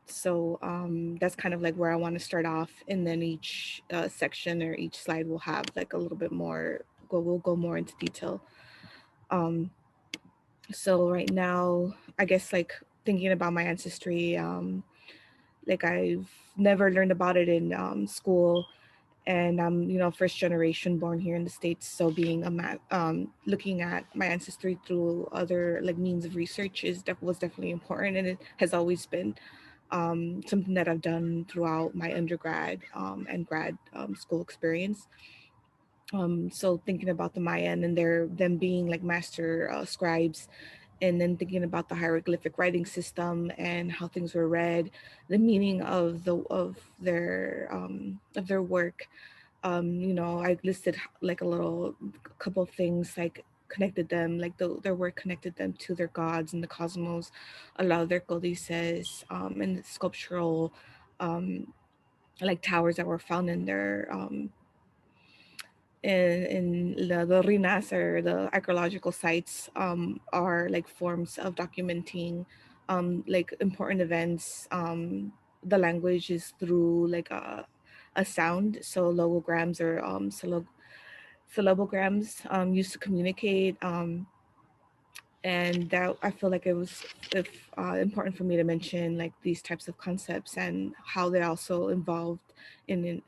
So that's kind of like where I want to start off, and then each section or each slide will have like a little bit more. We'll go more into detail. So right now, I guess like thinking about my ancestry. Like I've never learned about it in school, and I'm first generation born here in the States. So being looking at my ancestry through other like means of research was definitely important, and it has always been something that I've done throughout my undergrad and grad school experience. So thinking about the Mayan and them being like master scribes, and then thinking about the hieroglyphic writing system and how things were read, the meaning of their work. I listed like a couple of things, like connected them, like their work connected them to their gods and the cosmos, a lot of their codices and the sculptural like towers that were found in their in the ruinas, or the archaeological sites, are like forms of documenting like important events. The language is through like a sound, so logograms or syllabograms used to communicate, and that I feel like it was important for me to mention like these types of concepts and how they're also involved in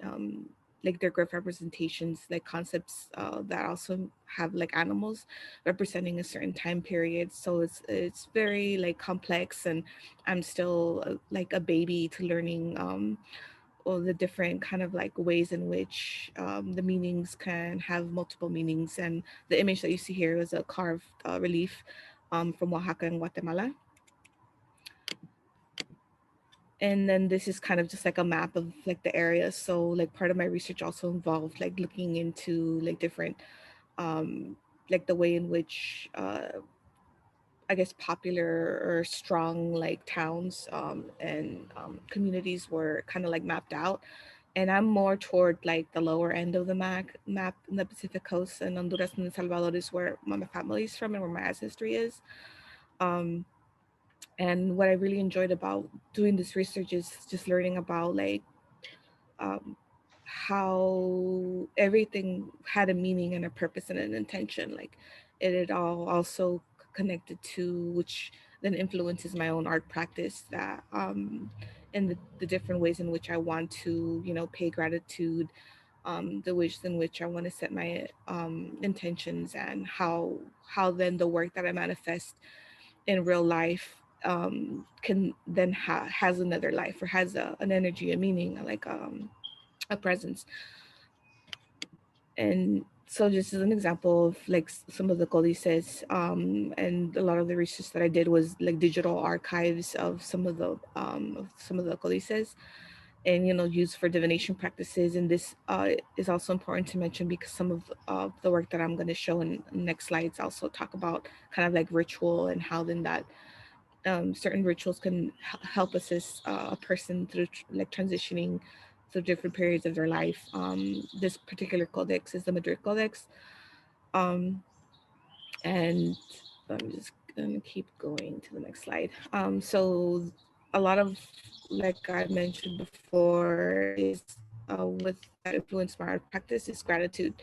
like their graph representations, like concepts that also have like animals representing a certain time period. So it's very like complex, and I'm still like a baby to learning all the different kind of like ways in which the meanings can have multiple meanings. And the image that you see here is a carved relief from Oaxaca in Guatemala. And then this is kind of just like a map of like the area. So like part of my research also involved like looking into like different, like the way in which I guess popular or strong like towns and communities were kind of like mapped out. And I'm more toward like the lower end of the map in the Pacific coast, and Honduras and El Salvador is where my family is from and where my ancestry is. Um, and what I really enjoyed about doing this research is just learning about like um, how everything had a meaning and a purpose and an intention. Like it all also connected to, which then influences my own art practice, that and the different ways in which I want to, you know, pay gratitude, the ways in which I want to set my intentions, and how then the work that I manifest in real life can then has another life, or has an energy, a meaning, like a presence. And so just as an example of like some of the codices, and a lot of the research that I did was like digital archives of some of the codices, and you know, used for divination practices. And this is also important to mention because some of the work that I'm going to show in the next slides also talk about kind of like ritual, and how then that certain rituals can help assist a person through like transitioning through different periods of their life. This particular codex is the Madrid Codex, um, and I'm just gonna keep going to the next slide. So a lot of, like I mentioned before, is with that influence my art practice is gratitude.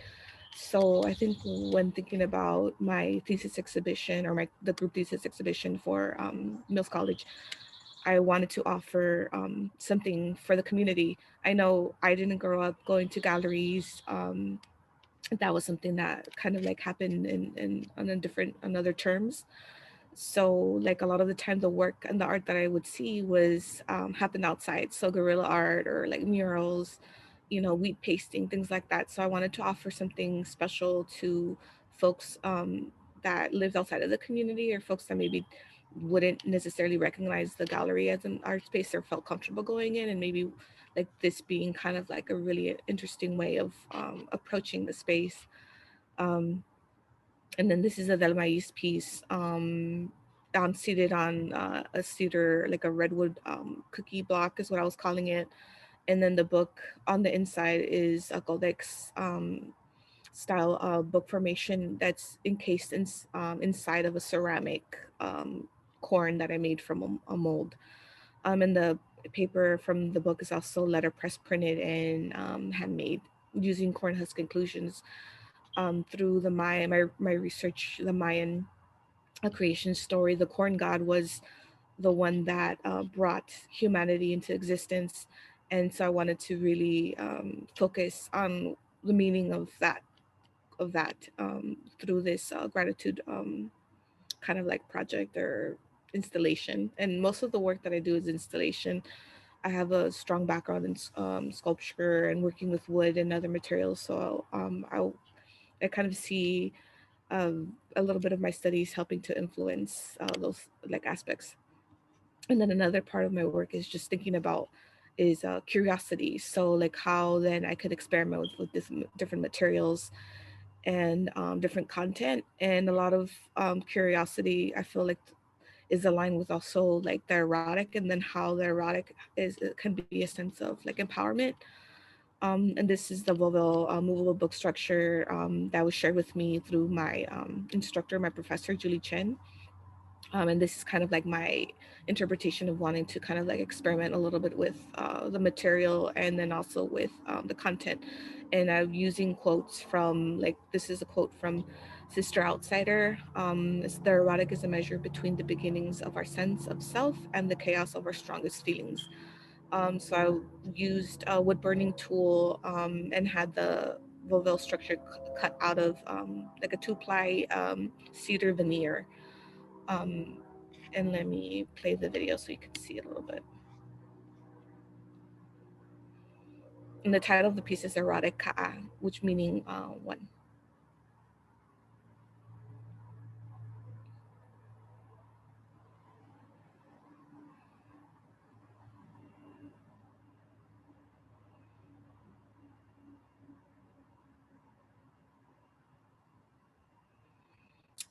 So I think when thinking about my thesis exhibition, or the group thesis exhibition for Mills College, I wanted to offer something for the community. I know I didn't grow up going to galleries. That was something that kind of like happened in on a different, on other terms. So like a lot of the time the work and the art that I would see was happened outside. So guerrilla art, or like murals, you know, wheat pasting, things like that. So I wanted to offer something special to folks that lived outside of the community, or folks that maybe wouldn't necessarily recognize the gallery as an art space, or felt comfortable going in, and maybe like this being kind of like a really interesting way of approaching the space. Um, and then this is a Del Maíz piece. I'm seated on a cedar, like a redwood cookie block is what I was calling it. And then the book on the inside is a Codex style book formation that's encased inside of a ceramic corn that I made from a mold. And the paper from the book is also letterpress printed and handmade using corn husk inclusions. Through the Mayan, my research, the Mayan creation story, the corn god was the one that brought humanity into existence. And so I wanted to really focus on the meaning of that through this gratitude kind of like project or installation. And most of the work that I do is installation. I have a strong background in sculpture and working with wood and other materials. So I kind of see a little bit of my studies helping to influence those like aspects. And then another part of my work is just thinking about is curiosity. So like how then I could experiment with different materials and different content. And a lot of curiosity, I feel like, is aligned with also like the erotic, and then how the erotic is, it can be a sense of like empowerment. And this is the Volvel movable book structure that was shared with me through my instructor, my professor, Julie Chen. And this is kind of like my interpretation of wanting to kind of like experiment a little bit with the material, and then also with the content. And I'm using quotes from, like, this is a quote from Sister Outsider. It's, the erotic is a measure between the beginnings of our sense of self and the chaos of our strongest feelings. So I used a wood burning tool and had the Volvel structure cut out of like a 2-ply cedar veneer. Um, and let me play the video so you can see it a little bit. And the title of the piece is Erotic Ka'a, which meaning one.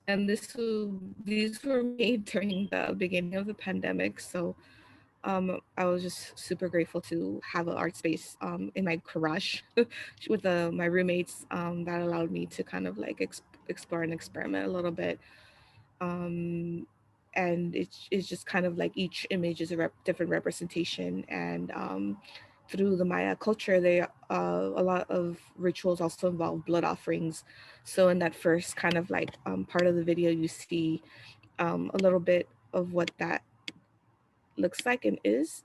And these were made during the beginning of the pandemic. So I was just super grateful to have an art space in my garage with my roommates that allowed me to kind of like explore and experiment a little bit. And it's just kind of like each image is a different representation. And through the Maya culture, they a lot of rituals also involve blood offerings. So in that first kind of like part of the video, you see a little bit of what that looks like and is.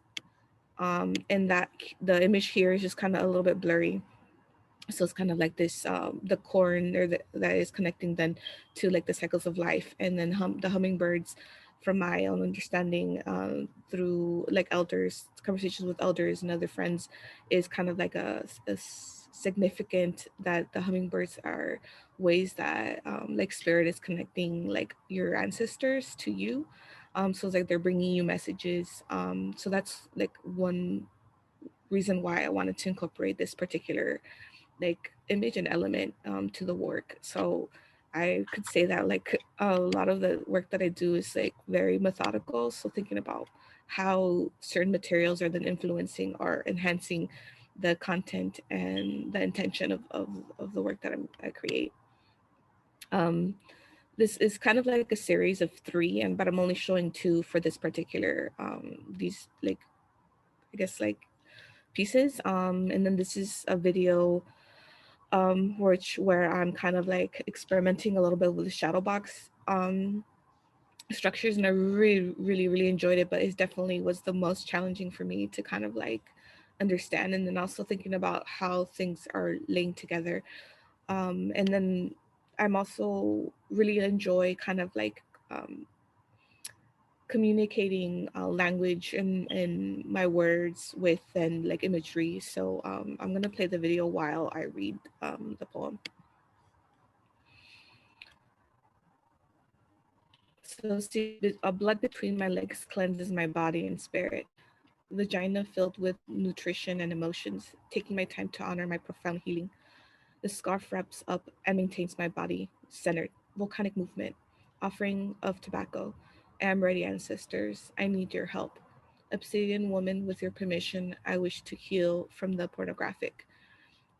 And that the image here is just kind of a little bit blurry. So it's kind of like this, the corn or that is connecting then to like the cycles of life. And then the hummingbirds, from my own understanding, through like elders, conversations with elders and other friends, is kind of like significant that the hummingbirds are ways that like spirit is connecting like your ancestors to you. So it's like they're bringing you messages. So that's like one reason why I wanted to incorporate this particular like image and element to the work. So I could say that like a lot of the work that I do is like very methodical. So thinking about how certain materials are then influencing or enhancing the content and the intention of the work that I create. This is kind of like a series of 3, but I'm only showing 2 for this particular these like I guess like pieces. And then this is a video where I'm kind of like experimenting a little bit with the shadow box structures, and I really enjoyed it, but it definitely was the most challenging for me to kind of like understand, and then also thinking about how things are laying together. And then I'm also really enjoy kind of like communicating language and my words with and like imagery. So I'm gonna play the video while I read the poem. So see, a blood between my legs cleanses my body and spirit. Vagina filled with nutrition and emotions, taking my time to honor my profound healing. The scarf wraps up and maintains my body centered. Volcanic movement, offering of tobacco. I am ready, ancestors. I need your help. Obsidian woman, with your permission, I wish to heal from the pornographic.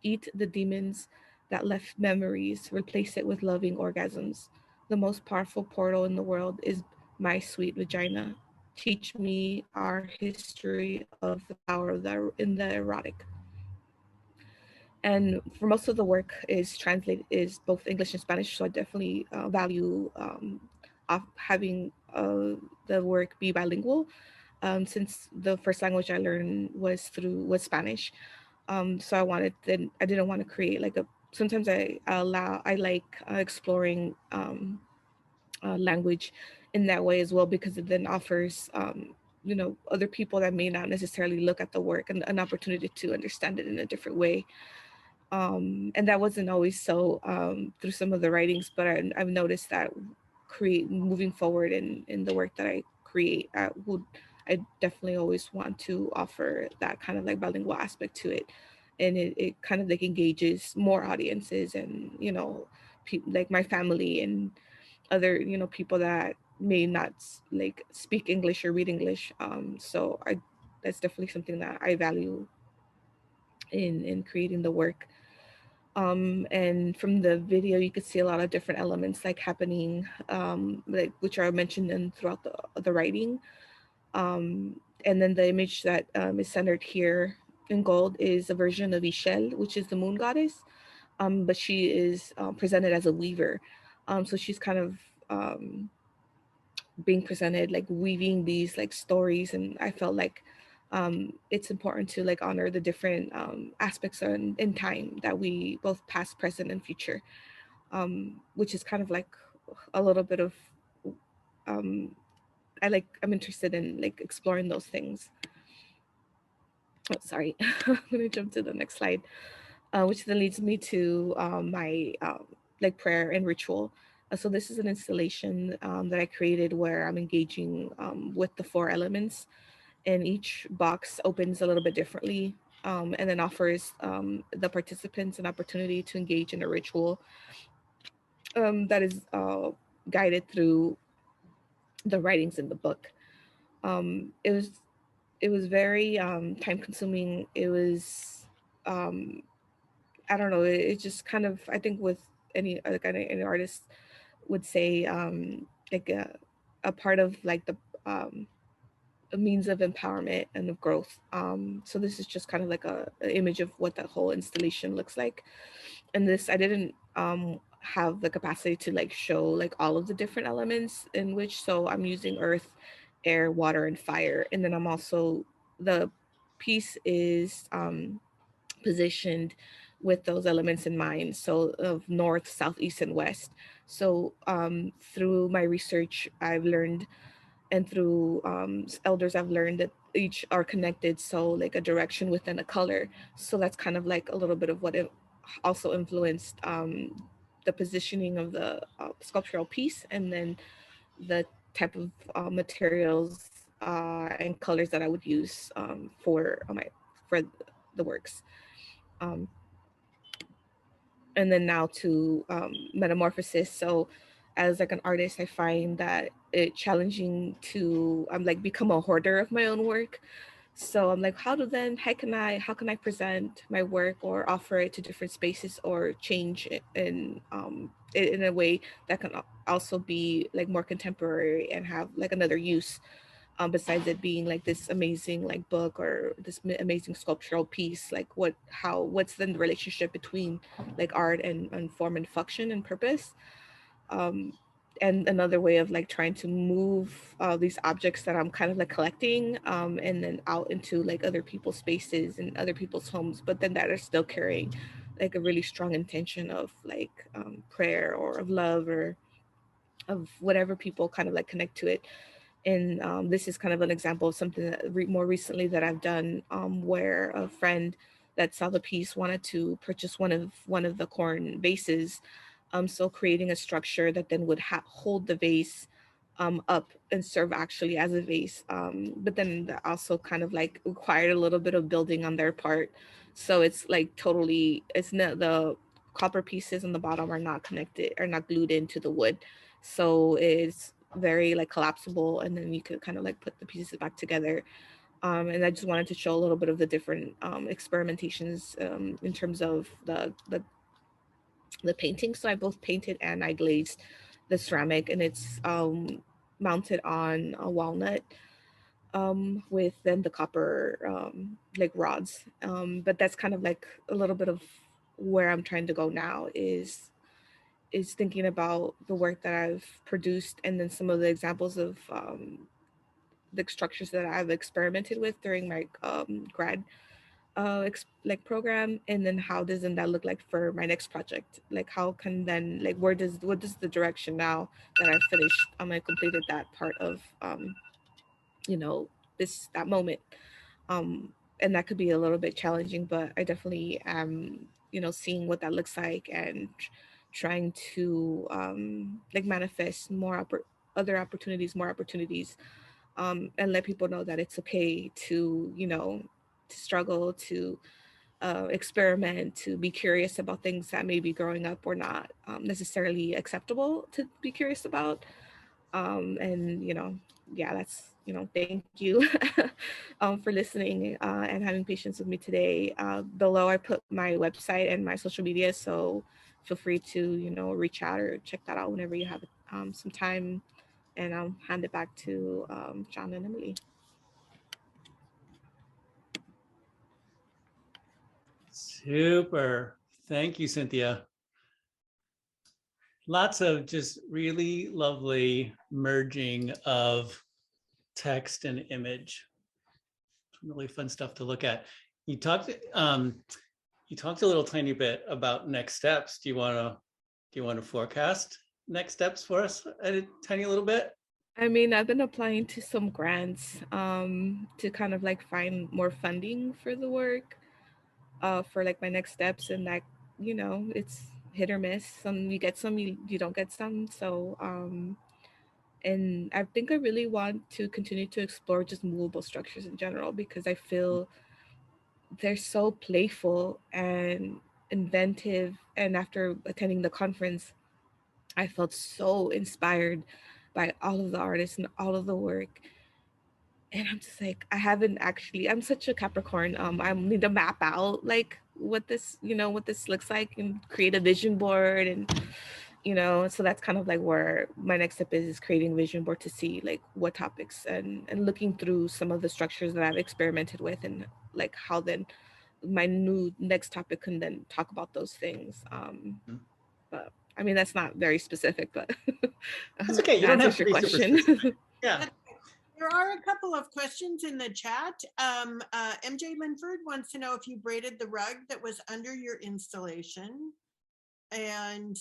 Eat the demons that left memories, replace it with loving orgasms. The most powerful portal in the world is my sweet vagina. Teach me our history of the power of in the erotic. And for most of the work is translated is both English and Spanish, so I definitely value having the work be bilingual, since the first language I learned was Spanish. So I didn't want to create like sometimes I like exploring language in that way as well, because it then offers other people that may not necessarily look at the work and an opportunity to understand it in a different way. And that wasn't always so through some of the writings, but I've noticed that moving forward in the work that I create, I definitely always want to offer that kind of like bilingual aspect to it. And it kind of like engages more audiences and, people like my family and other, people that may not like speak English or read English. So that's definitely something that I value in creating the work. And from the video, you could see a lot of different elements like happening, like which are mentioned throughout the writing. And then the image that is centered here in gold is a version of Ixchel, which is the moon goddess, but she is presented as a weaver. So she's kind of being presented like weaving these like stories, and I felt like it's important to like honor the different aspects in time that we both past, present, and future, which is kind of like a little bit of I'm interested in like exploring those things. Oh, sorry. I'm gonna jump to the next slide, which then leads me to my like prayer and ritual. So this is an installation that I created where I'm engaging with the 4 elements, and each box opens a little bit differently, and then offers the participants an opportunity to engage in a ritual that is guided through the writings in the book. It was very time consuming. It was I don't know. It just kind of, I think with any artist would say like a part of like the a means of empowerment and of growth. So this is just kind of like a image of what that whole installation looks like. And this, I didn't have the capacity to like show like all of the different elements in which, so I'm using earth, air, water, and fire. And then I'm also, the piece is positioned with those elements in mind. So of north, south, east, and west. So through my research, I've learned, and through elders, I've learned that each are connected. So like a direction within a color. So that's kind of like a little bit of what it also influenced the positioning of the sculptural piece, and then the type of materials and colors that I would use for the works. Um, and then now to metamorphosis. So as like an artist, I find that it challenging to like become a hoarder of my own work. So I'm like, how can I present my work or offer it to different spaces or change it in a way that can also be like more contemporary and have like another use, besides it being like this amazing like book or this amazing sculptural piece. Like what's the relationship between like art and form and function and purpose. um and another way of like trying to move these objects that I'm kind of like collecting, and then out into like other people's spaces and other people's homes, but then that are still carrying like a really strong intention of like prayer or of love or of whatever people kind of like connect to it. And this is kind of an example of something that more recently that I've done, where a friend that saw the piece wanted to purchase one of the corn vases. So creating a structure that then would hold the vase up and serve actually as a vase. But then that also kind of like required a little bit of building on their part. So it's like totally, it's not, the copper pieces on the bottom are not connected, are not glued into the wood. So it's very like collapsible, and then you could kind of like put the pieces back together. And I just wanted to show a little bit of the different experimentations in terms of the painting. So I both painted and I glazed the ceramic, and it's mounted on a walnut with then the copper like rods. But that's kind of like a little bit of where I'm trying to go now, is thinking about the work that I've produced, and then some of the examples of the structures that I've experimented with during my grad like program, and then how doesn't that look like for my next project? Like how can then like what is the direction now that I've finished? I completed that part of you know that moment, and that could be a little bit challenging, but I definitely am seeing what that looks like and trying to like manifest other opportunities, more opportunities, and let people know that it's okay to to struggle, to experiment, to be curious about things that maybe growing up were not necessarily acceptable to be curious about. And yeah, that's thank you for listening and having patience with me today. Below I put my website and my social media, so feel free to reach out or check that out whenever you have some time. And I'll hand it back to John and Emily. Super. Thank you, Cynthia. Lots of just really lovely merging of text and image. Really fun stuff to look at. You talked a little tiny bit about next steps. Do you want to forecast next steps for us a tiny little bit? I mean, I've been applying to some grants to kind of like find more funding for the work, for like my next steps, and that it's hit or miss. Some you get, some you don't get some. So and I think I really want to continue to explore just movable structures in general, because I feel they're so playful and inventive. And after attending the conference, I felt so inspired by all of the artists and all of the work. And I'm just like, I haven't actually, I'm such a Capricorn. I need to map out like what this, what this looks like and create a vision board. And, so that's kind of like where my next step is creating a vision board to see like what topics and looking through some of the structures that I've experimented with and like how then my new next topic can then talk about those things. But I mean, that's not very specific, but That's okay. You don't have answers to your be super question. specific. Yeah. There are a couple of questions in the chat. MJ Linford wants to know if you braided the rug that was under your installation and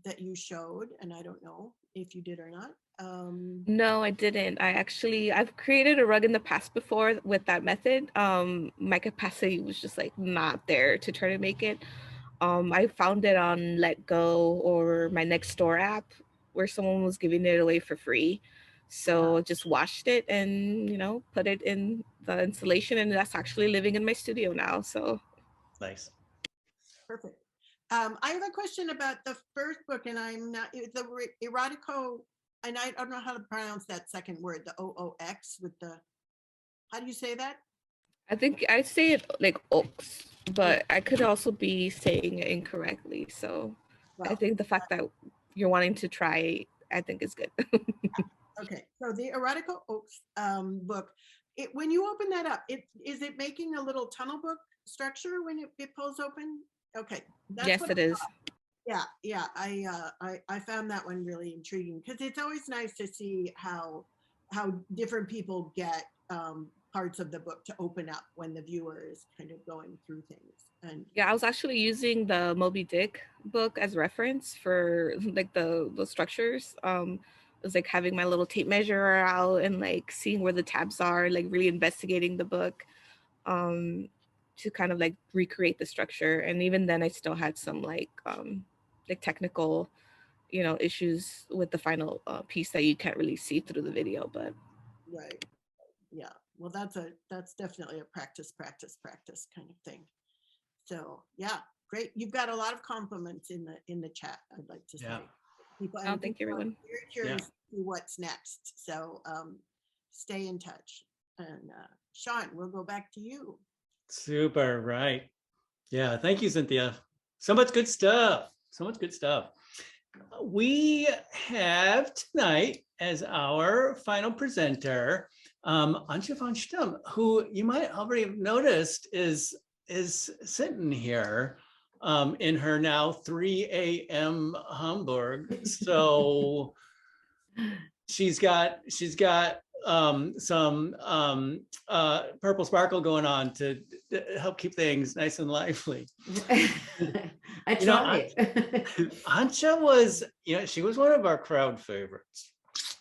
that you showed, and I don't know if you did or not. No, I didn't. I've created a rug in the past before with that method. My capacity was just like not there to try to make it. I found it on Let Go or my Nextdoor app where someone was giving it away for free. So just washed it and, put it in the installation, and that's actually living in my studio now. So Nice. Perfect. I have a question about the first book, and I'm not the erotico, and I don't know how to pronounce that second word, the OOX with the, how do you say that? I think I say it like oaks, but I could also be saying it incorrectly. So I Well, think the fact that you're wanting to try, I think is good. okay, so the erotica oaks book, when you open that up, is it making a little tunnel book structure when it pulls open? Okay, Yes, what it I is. thought. Yeah, I found that one really intriguing because it's always nice to see how different people get parts of the book to open up when the viewer is kind of going through things. And Yeah, I was actually using the Moby Dick book as reference for like the structures. It was like having my little tape measure out and like seeing where the tabs are, like really investigating the book to kind of like recreate the structure. And even then I still had some like technical, issues with the final piece that you can't really see through the video, but right. Yeah. Well, that's definitely a practice kind of thing. So yeah, great. You've got a lot of compliments in the chat, I'd like to say. Yeah. People, oh, thank you, people are everyone. very curious to see what's next. So stay in touch. And Sean, we'll go back to you. Super, right. Yeah, thank you, Cynthia. So much good stuff. So much good stuff. We have tonight as our final presenter, Antje van Stum, who you might already have noticed is sitting here in her now 3 a.m. Hamburg. So she's got some purple sparkle going on to help keep things nice and lively. I try. Antje was, she was one of our crowd favorites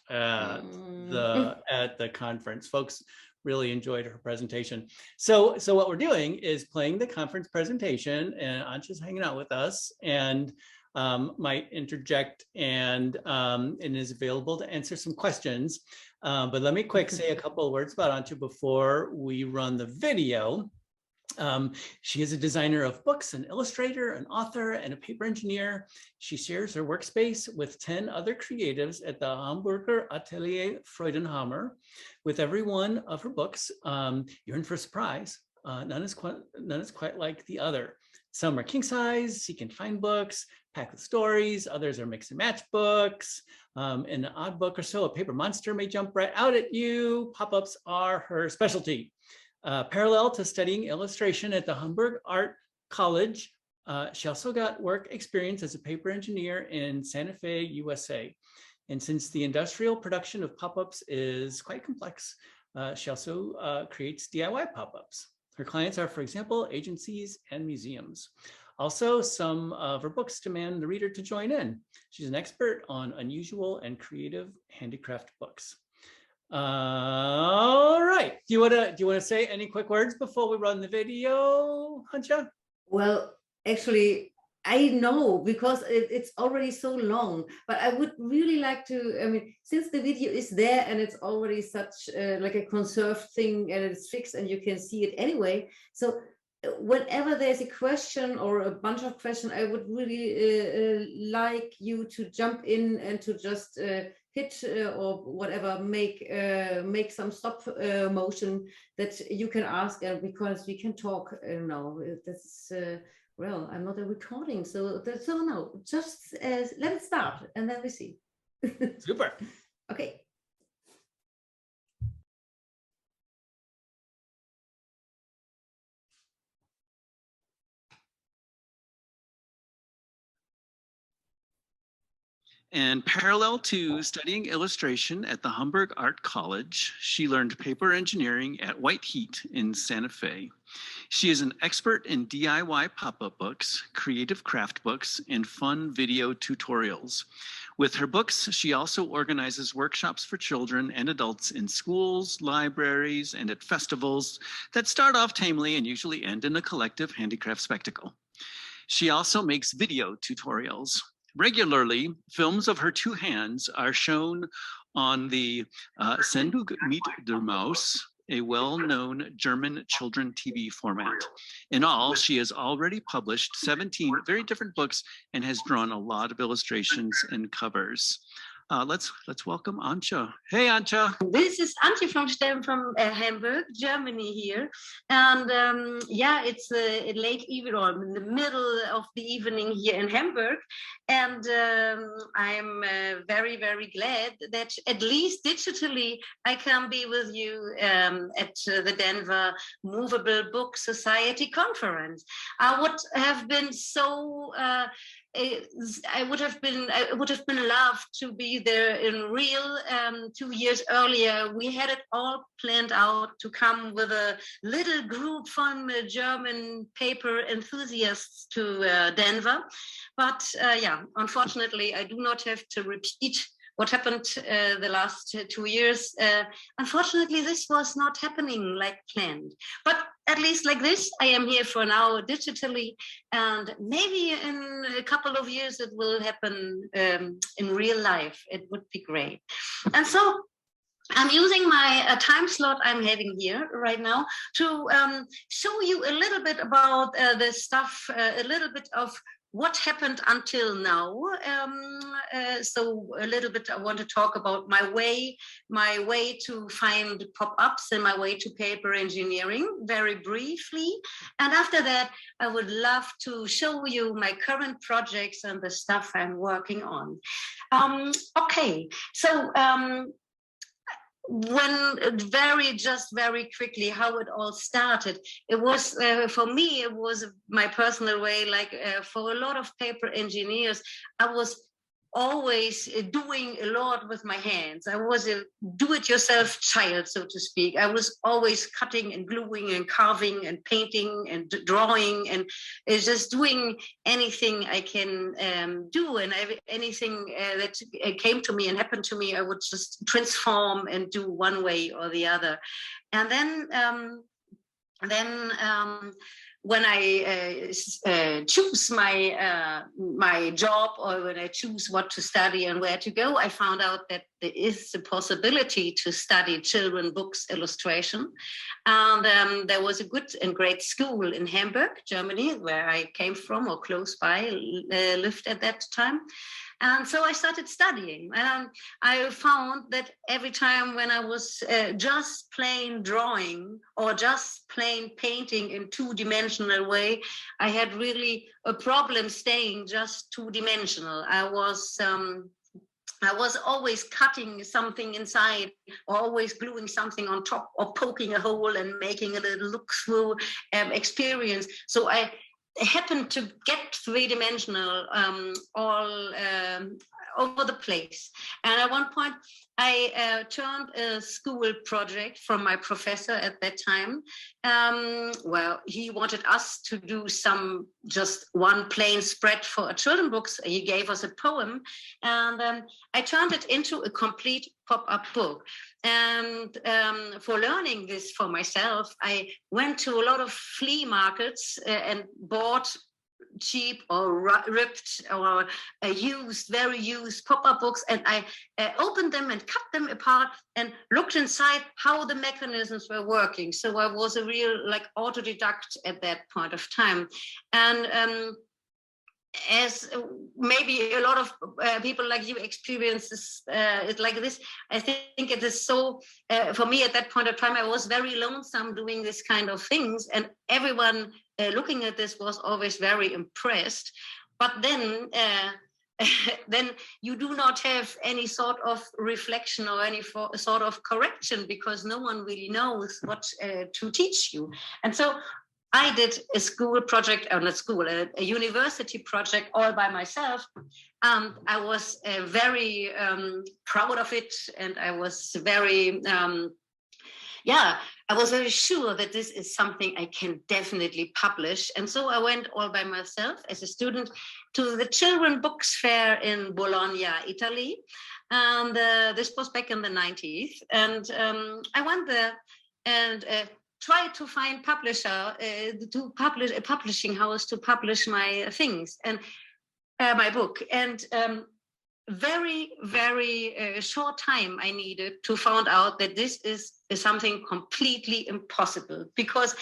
at the conference. Folks really enjoyed her presentation. So what we're doing is playing the conference presentation, and Antje's hanging out with us and might interject and is available to answer some questions. But let me quick say a couple of words about Antje before we run the video. She is a designer of books, an illustrator, an author, and a paper engineer. She shares her workspace with 10 other creatives at the Hamburger Atelier Freudenhammer. With every one of her books, you're in for a surprise. None is quite like the other. Some are king size, seek and find books, packed with stories. Others are mix and match books. In an odd book or so, a paper monster may jump right out at you. Pop-ups are her specialty. Parallel to studying illustration at the Hamburg Art College, she also got work experience as a paper engineer in Santa Fe, USA. And since the industrial production of pop-ups is quite complex, she also creates DIY pop-ups. Her clients are, for example, agencies and museums. Also, some of her books demand the reader to join in. She's an expert on unusual and creative handicraft books. All right. Do you want to say any quick words before we run the video, Antje? Well, actually, I know because it's already so long, but I would really like to, since the video is there and it's already such like a conserved thing and it's fixed and you can see it anyway. So whenever there's a question or a bunch of questions, I would really like you to jump in and to just hit or whatever, make some stop motion that you can ask, because we can talk. No, that's well, I'm not a recording, so no, just let it start and then we see. Super. Okay. And parallel to studying illustration at the Hamburg Art College, she learned paper engineering at White Heat in Santa Fe. She is an expert in DIY pop-up books, creative craft books, and fun video tutorials. With her books, she also organizes workshops for children and adults in schools, libraries, and at festivals that start off tamely and usually end in a collective handicraft spectacle. She also makes video tutorials. Regularly, films of her two hands are shown on the Sendung mit der Maus, a well-known German children TV format. In all, she has already published 17 very different books and has drawn a lot of illustrations and covers. Let's welcome Antje. Hey, Antje. This is Antje from Stem from Hamburg, Germany here. And yeah, it's late evening, or in the middle of the evening here in Hamburg. And I'm very, very glad that at least digitally, I can be with you at the Denver Movable Book Society conference. I would have been so I would have been loved to be there in real. 2 years earlier, we had it all planned out to come with a little group from German paper enthusiasts to Denver. But yeah, unfortunately, I do not have to repeat what happened the last 2 years. Unfortunately, this was not happening like planned. But at least like this, I am here for now digitally, and maybe in a couple of years it will happen in real life. It would be great. And so I'm using my time slot I'm having here right now to show you a little bit about the stuff, a little bit of what happened until now. So a little bit, I want to talk about my way to find pop-ups and my way to paper engineering very briefly. And after that, I would love to show you my current projects and the stuff I'm working on. Okay, so very quickly how it all started. It was for me, it was my personal way, like for a lot of paper engineers, I was always doing a lot with my hands. I was a do-it-yourself child, so to speak. I was always cutting and gluing and carving and painting and drawing and just doing anything I can do. And anything that came to me and happened to me, I would just transform and do one way or the other. And then when I choose my job, or when I choose what to study and where to go, I found out that there is a possibility to study children books illustration. And there was a good and great school in Hamburg, Germany, where I came from, or close by, lived at that time. And so I started studying, and I found that every time when I was just plain drawing or just plain painting in two-dimensional way, I had really a problem staying just two-dimensional. I was always cutting something inside, or always gluing something on top, or poking a hole and making a little look-through experience. So I happened to get three-dimensional all over the place. And at one point, I turned a school project from my professor at that time. Well, he wanted us to do just one plain spread for a children's books. He gave us a poem, and I turned it into a complete pop-up book. And for learning this for myself, I went to a lot of flea markets and bought cheap or ripped or very used pop-up books, and I opened them and cut them apart and looked inside how the mechanisms were working. So I was a real like autodidact at that point of time. And as maybe a lot of people like you experience it like this, I think it is so, for me at that point of time, I was very lonesome doing this kind of things, and everyone looking at this was always very impressed. But then then you do not have any sort of reflection or any sort of correction, because no one really knows what to teach you. And so I did a school project, or not school, a university project all by myself. I was very proud of it, and I was very, I was very sure that this is something I can definitely publish. And so I went all by myself as a student to the Children's Books Fair in Bologna, Italy. And this was back in the 90s. And I went there and tried to find a publishing house to publish my things and my book. And very, very short time I needed to find out that this is something completely impossible, because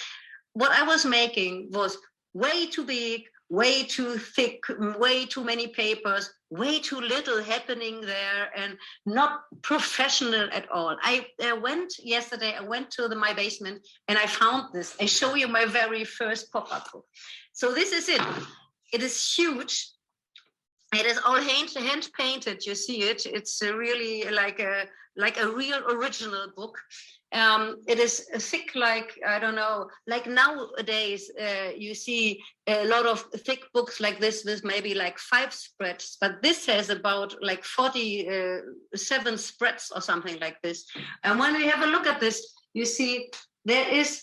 what I was making was way too big, way too thick, way too many papers, way too little happening there, and not professional at all. I went to my basement and I found this. I show you my very first pop-up book. So this is it. It is huge. It is all hand painted. You see it. It's really like a real original book. It is thick, like, I don't know, like nowadays you see a lot of thick books like this with maybe like 5 spreads, but this has about like 47 spreads or something like this. And when we have a look at this, you see there is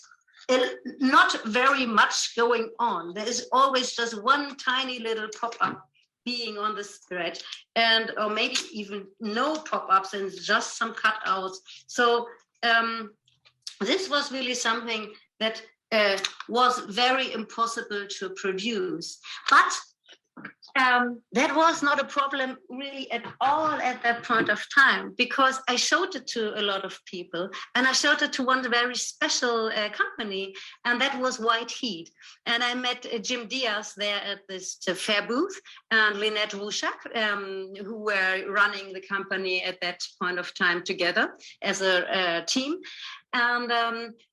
not very much going on. There is always just one tiny little pop-up being on the spread, or maybe even no pop-ups and just some cutouts. So this was really something that was very impossible to produce. But that was not a problem really at all at that point of time, because I showed it to a lot of people, and I showed it to one very special company, and that was White Heat. And I met Jim Diaz there at this fair booth, and Lynette Rushak, who were running the company at that point of time together as a team. And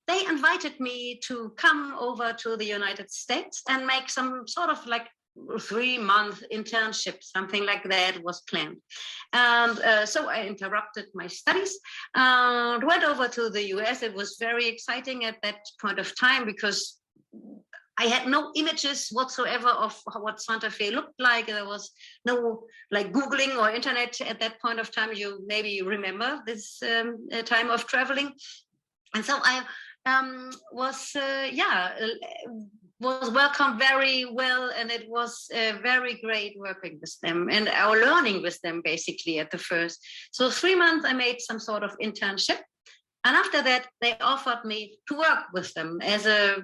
they invited me to come over to the United States and make some sort of like 3-month internship, something like that was planned. And so I interrupted my studies and went over to the US. It was very exciting at that point of time, because I had no images whatsoever of what Santa Fe looked like. There was no like Googling or internet at that point of time. You maybe remember this time of traveling. And so I was welcomed very well, and it was very great working with them and learning with them basically at the first. So 3 months I made some sort of internship, and after that they offered me to work with them as a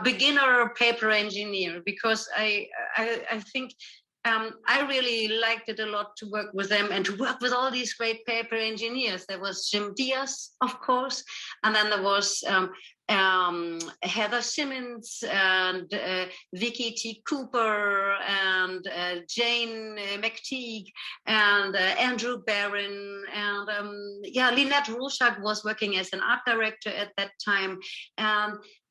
beginner paper engineer, because I think I really liked it a lot to work with them and to work with all these great paper engineers. There was Jim Diaz, of course, and then there was Heather Simmons and Vicky T. Cooper and Jane McTeague and Andrew Barron, and Lynette Rushak was working as an art director at that time.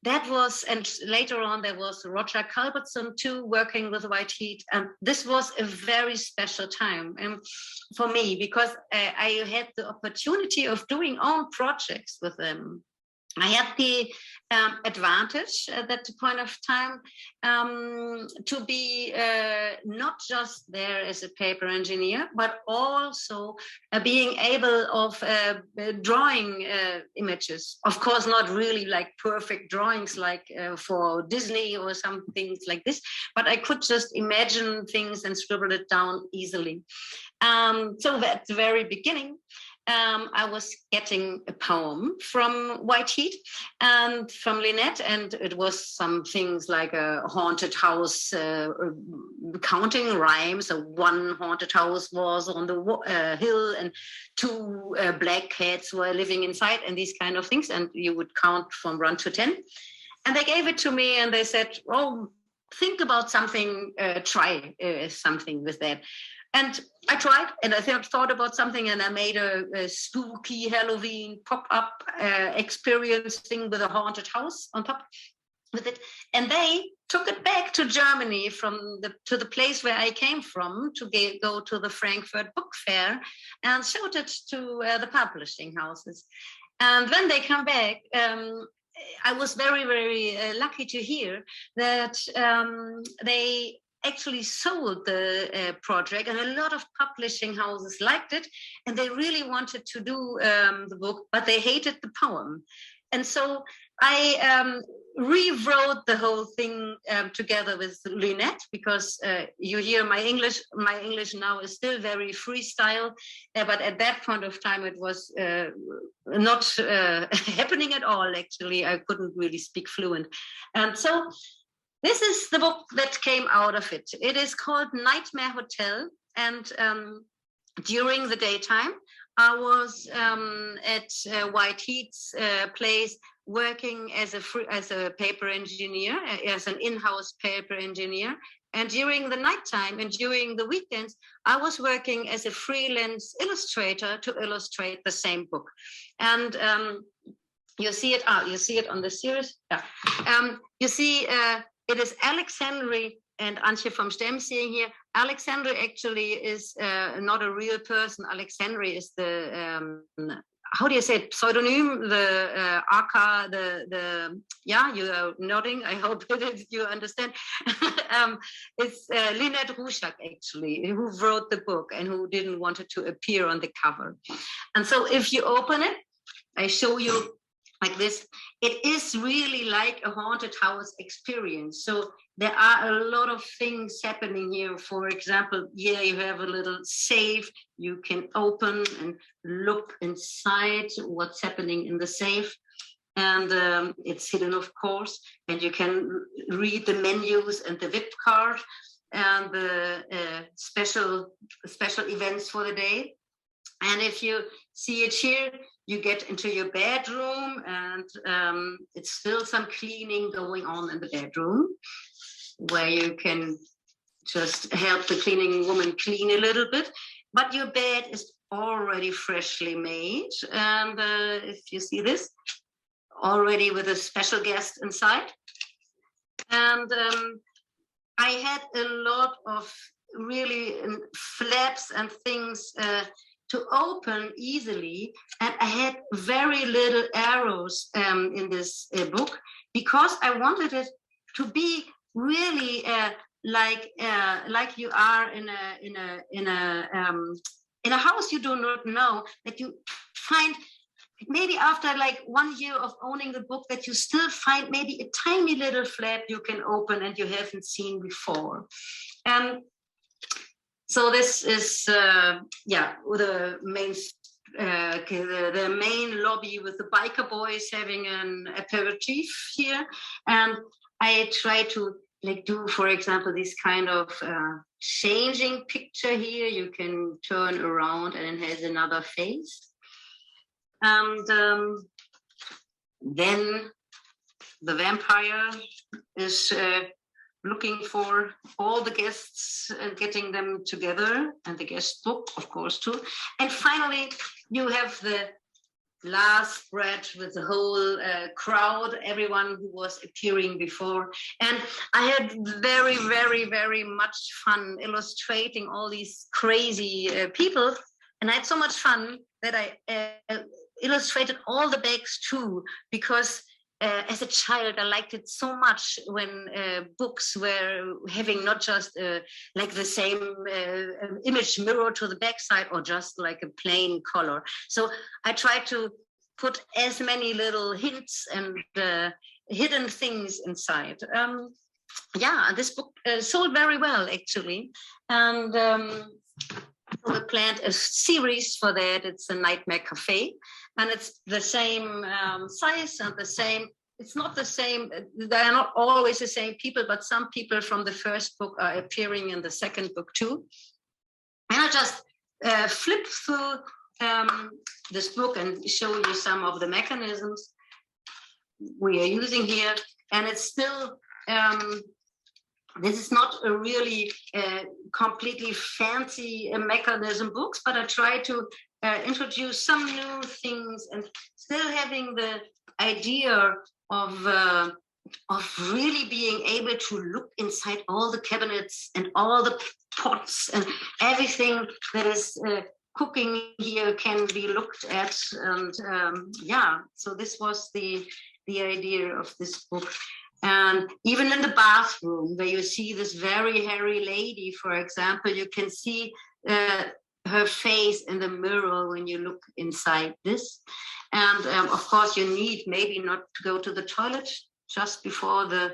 That was, and later on there was Roger Culbertson too, working with White Heat. And this was a very special time for me, because I had the opportunity of doing own projects with them. I had the advantage at that point of time to be not just there as a paper engineer, but also being able of drawing images. Of course, not really like perfect drawings like for Disney or some things like this, but I could just imagine things and scribble it down easily. So at the very beginning, I was getting a poem from White Heat and from Lynette, and it was some things like a haunted house, counting rhymes. So one haunted house was on the hill, and two black cats were living inside, and these kind of things. And you would count from 1 to 10. And they gave it to me, and they said, "Oh, think about something, try something with that." And I tried, and I thought about something, and I made a spooky Halloween pop-up experience thing with a haunted house on top with it. And they took it back to Germany to the place where I came from to go to the Frankfurt Book Fair and showed it to the publishing houses. And when they come back, I was very, very lucky to hear that they actually sold the project, and a lot of publishing houses liked it, and they really wanted to do the book, but they hated the poem. And so I rewrote the whole thing together with Lynette, because you hear my English now is still very freestyle, but at that point of time it was not happening at all. Actually, I couldn't really speak fluent. And so this is the book that came out of it. It is called Nightmare Hotel. And during the daytime, I was at White Heat's place working as a paper engineer, as an in-house paper engineer. And during the nighttime and during the weekends, I was working as a freelance illustrator to illustrate the same book. And you see it on the series. Yeah. You see, it is Alex Henry and Antje vom Stemsee here. Alex Henry actually is not a real person. Alex Henry is the, how do you say it, pseudonym, the yeah, you are nodding, I hope you understand. It's Lynette Ruschak, actually, who wrote the book and who didn't want it to appear on the cover. And so if you open it, I show you like this. It is really like a haunted house experience. So there are a lot of things happening here. For example, here you have a little safe. You can open and look inside what's happening in the safe. And it's hidden, of course. And you can read the menus and the VIP card and the special events for the day. And if you see it here, you get into your bedroom, and it's still some cleaning going on in the bedroom, where you can just help the cleaning woman clean a little bit. But your bed is already freshly made. And if you see this, already with a special guest inside. And I had a lot of really flaps and things to open easily, and I had very little arrows in this book, because I wanted it to be really like you are in a house you do not know, that you find maybe after like 1 year of owning the book, that you still find maybe a tiny little flap you can open and you haven't seen before. So this is, yeah, the main lobby with the biker boys having an aperitif here. And I try to like do, for example, this kind of changing picture here. You can turn around and it has another face. And then the vampire is looking for all the guests and getting them together, and the guest book, of course, too. And finally, you have the last spread with the whole crowd, everyone who was appearing before. And I had very, very, very much fun illustrating all these crazy people. And I had so much fun that I illustrated all the bags too, because as a child, I liked it so much when books were having not just like the same image mirror to the backside, or just like a plain color. So I tried to put as many little hints and hidden things inside. Yeah, this book sold very well, actually. And We planned a series for that. It's a Nightmare Cafe, and it's the same size and the same. It's not the same. They are not always the same people, but some people from the first book are appearing in the second book too. And I just flip through this book and show you some of the mechanisms we are using here. And it's still, this is not a really completely fancy mechanism books, but I try to introduce some new things and still having the idea of really being able to look inside all the cabinets and all the pots and everything that is cooking here can be looked at. And yeah, so this was the idea of this book. And even in the bathroom, where you see this very hairy lady, for example, you can see her face in the mirror when you look inside this. And of course, you need maybe not to go to the toilet just before the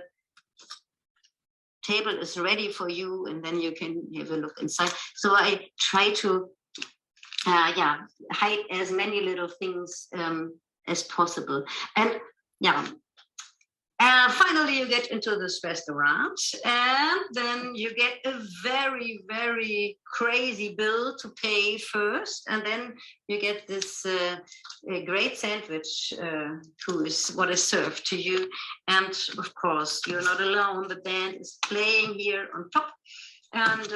table is ready for you, and then you can have a look inside. So I try to hide as many little things as possible. And yeah, finally you get into this restaurant, and then you get a very, very crazy bill to pay first, and then you get this great sandwich, who is what is served to you. And of course, you're not alone. The band is playing here on top. And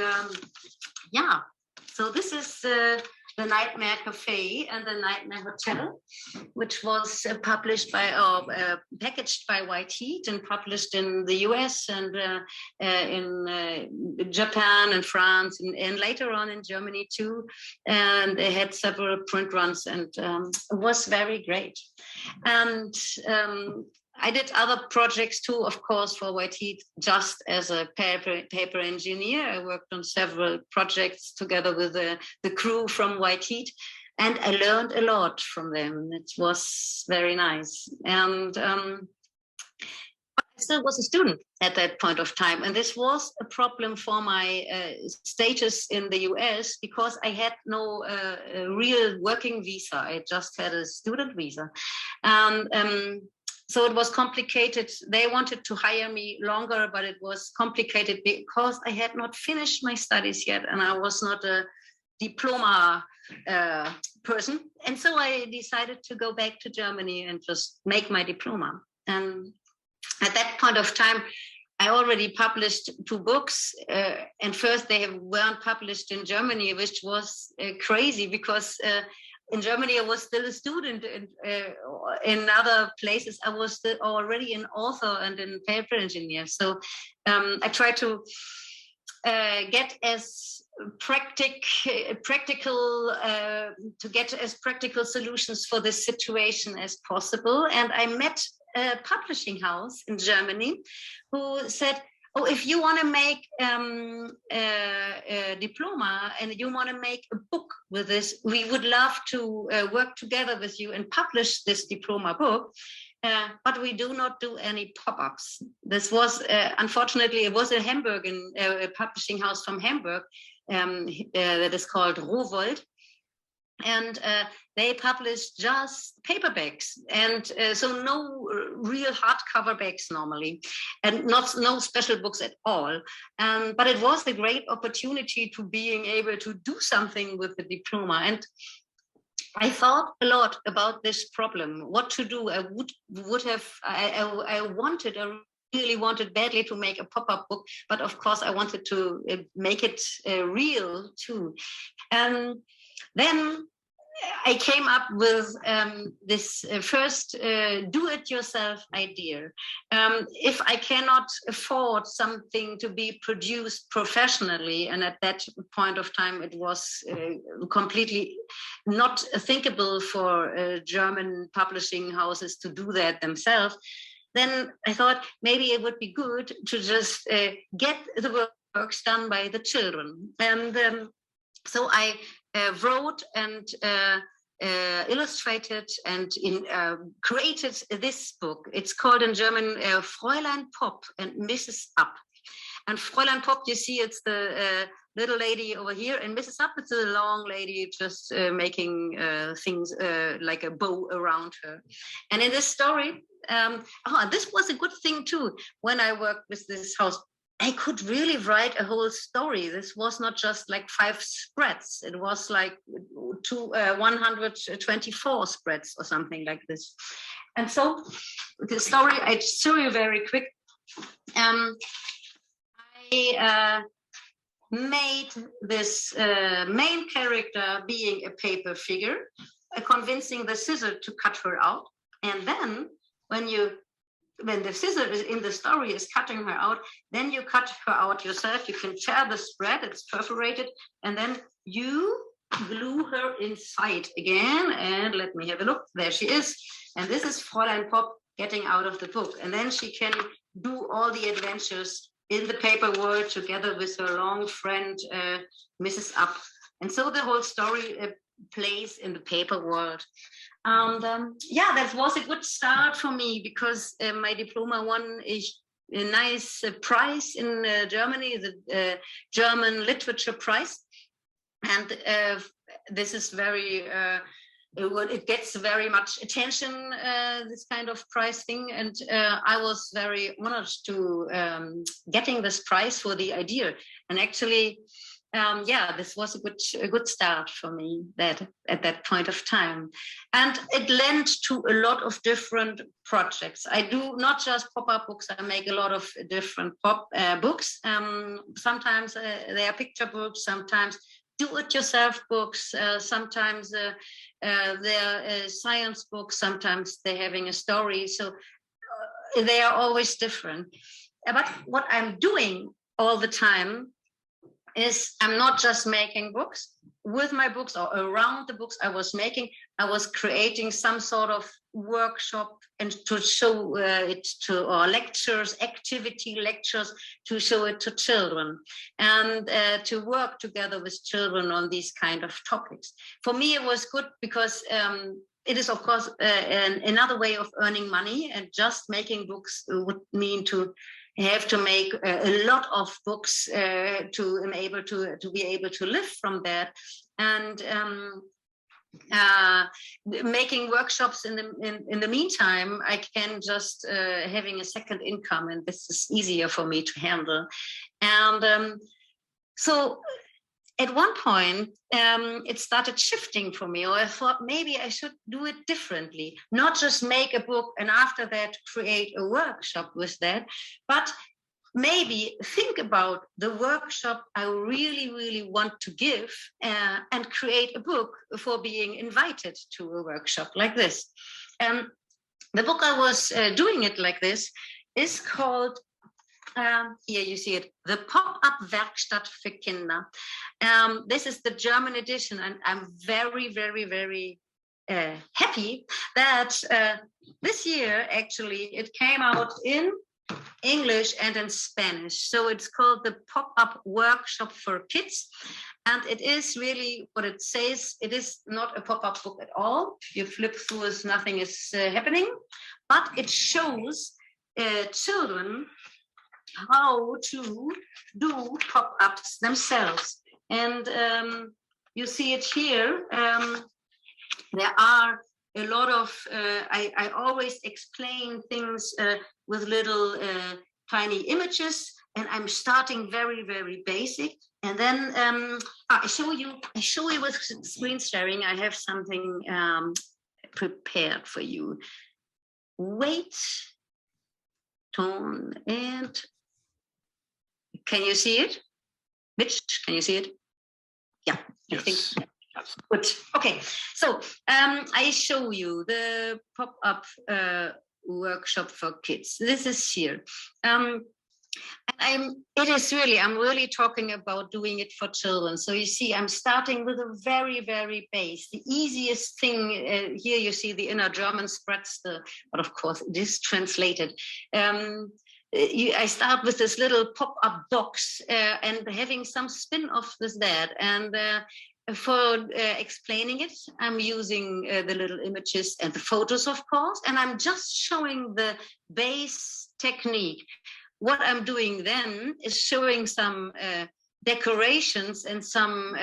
yeah, so this is the Nightmare Cafe and the Nightmare Hotel, which was published by, packaged by White Heat and published in the US and in Japan and France and later on in Germany too. And they had several print runs, and it was very great. And I did other projects too, of course, for White Heat, just as a paper engineer. I worked on several projects together with the crew from White Heat, and I learned a lot from them. It was very nice. And I still was a student at that point of time. And this was a problem for my status in the US, because I had no real working visa. I just had a student visa. So it was complicated. They wanted to hire me longer, but it was complicated because I had not finished my studies yet, and I was not a diploma person. And so I decided to go back to Germany and just make my diploma. And at that point of time, I already published 2 books, and first they weren't published in Germany, which was crazy because in Germany, I was still a student. In other places, I was already an author and a paper engineer. So I try to get as practical solutions for this situation as possible. And I met a publishing house in Germany who said, oh, if you want to make a diploma and you want to make a book with this, we would love to work together with you and publish this diploma book. But we do not do any pop-ups. This was, unfortunately, it was in Hamburg, a publishing house from Hamburg that is called Rowohlt. And they published just paperbacks, and so no real hardcover backs normally, and no special books at all. But it was a great opportunity to being able to do something with the diploma. And I thought a lot about this problem, what to do. I really wanted badly to make a pop-up book, but of course I wanted to make it real too. And then I came up with this first do-it-yourself idea. If I cannot afford something to be produced professionally, and at that point of time it was completely not thinkable for German publishing houses to do that themselves, then I thought maybe it would be good to just get the works done by the children. And so I wrote and illustrated and created this book. It's called in German Fräulein Pop and Mrs. Up. And Fräulein Pop, you see, it's the little lady over here, and Mrs. Up, it's a long lady just making things like a bow around her. And in this story, this was a good thing too. When I worked with this house, I could really write a whole story. This was not just like 5 spreads. It was like 124 spreads or something like this. And so the story, I show you very quick. I made this main character being a paper figure, convincing the scissor to cut her out. And then when the scissor is in the story is cutting her out, then you cut her out yourself. You can tear the spread, it's perforated, and then you glue her inside again. And let me have a look. There she is. And this is Fräulein Pop getting out of the book. And then she can do all the adventures in the paper world together with her long friend, Mrs. Up. And so the whole story plays in the paper world. And yeah, that was a good start for me, because my diploma won a nice prize in Germany, the German Literature Prize. And this is very, it gets very much attention, this kind of prize thing. And I was very honored to getting this prize for the idea. And actually, yeah, this was a good start for me at that point of time. And it led to a lot of different projects. I do not just pop-up books, I make a lot of different books. Sometimes they are picture books, sometimes do-it-yourself books, sometimes they're science books, sometimes they're having a story. So they are always different. But what I'm doing all the time is I'm not just making books. With my books or around the books I was making, I was creating some sort of workshop and to show it to, or lectures, activity lectures, to show it to children, and to work together with children on these kind of topics. For me, it was good because it is, of course, another way of earning money, and just making books would mean to have to make a lot of books to be able to live from that. And making workshops in the meantime, I can just having a second income, and this is easier for me to handle. And so at one point, it started shifting for me, or I thought maybe I should do it differently, not just make a book and after that create a workshop with that, but maybe think about the workshop I really, really want to give and create a book for being invited to a workshop like this. The book I was doing it like this is called, here you see it, the Pop-Up Werkstatt für Kinder. This is the German edition, and I'm very, very, very happy that this year, actually, it came out in English and in Spanish. So it's called the Pop-Up Workshop for Kids. And it is really what it says. It is not a pop-up book at all. You flip through it, nothing is happening, but it shows children how to do pop-ups themselves. And you see it here. There are a lot of, I always explain things with little tiny images, and I'm starting very, very basic. And then I show you with screen sharing. I have something prepared for you. Wait, tone, and can you see it? Mitch, can you see it? Yeah, Yes. I think. Good. Okay, so I show you the pop-up workshop for kids. This is here. I'm really talking about doing it for children. So you see, I'm starting with a very, very base. The easiest thing, here you see the inner German spreads, but of course it is translated. I start with this little pop-up box and having some spin-off with that. And for explaining it, I'm using the little images and the photos, of course, and I'm just showing the base technique. what I'm doing then is showing some decorations and some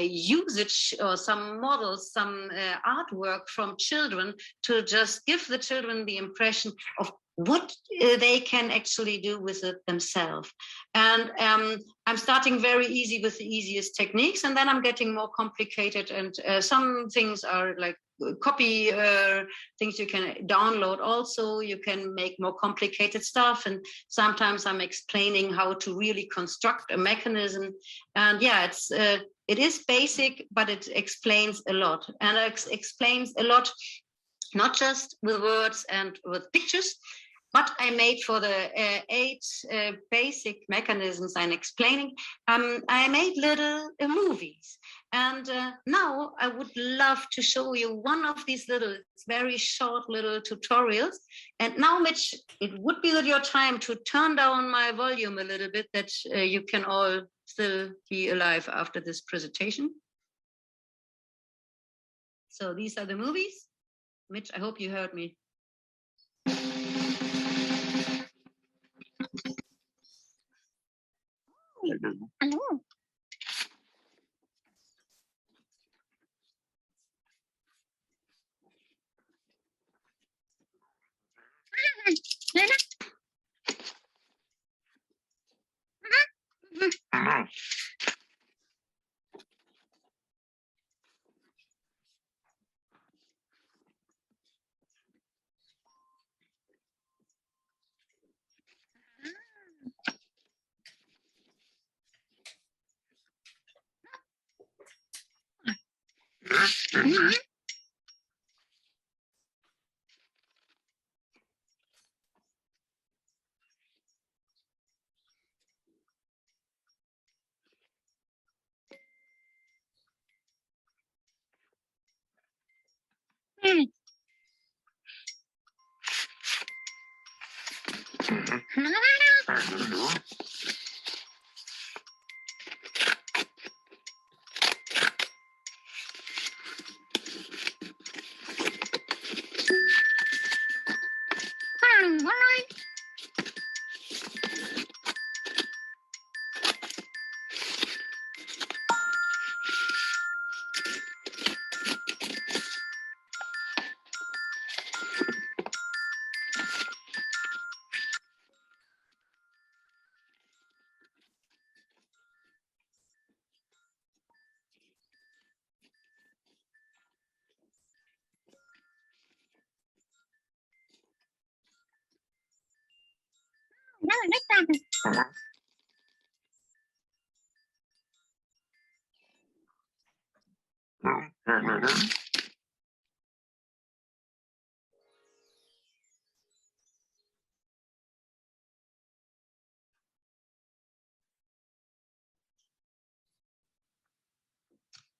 usage or some models, some artwork from children to just give the children the impression of what they can actually do with it themselves. And I'm starting very easy with the easiest techniques, and then I'm getting more complicated, and some things are like copy things you can download. Also, you can make more complicated stuff, and sometimes I'm explaining how to really construct a mechanism. And yeah, it is basic, but it explains a lot, and it explains a lot not just with words and with pictures, but I made for the 8 basic mechanisms I'm explaining. I made little movies. And now I would love to show you one of these little, very short little tutorials. And now, Mitch, it would be your time to turn down my volume a little bit, that you can all still be alive after this presentation. So these are the movies. Mitch, I hope you heard me.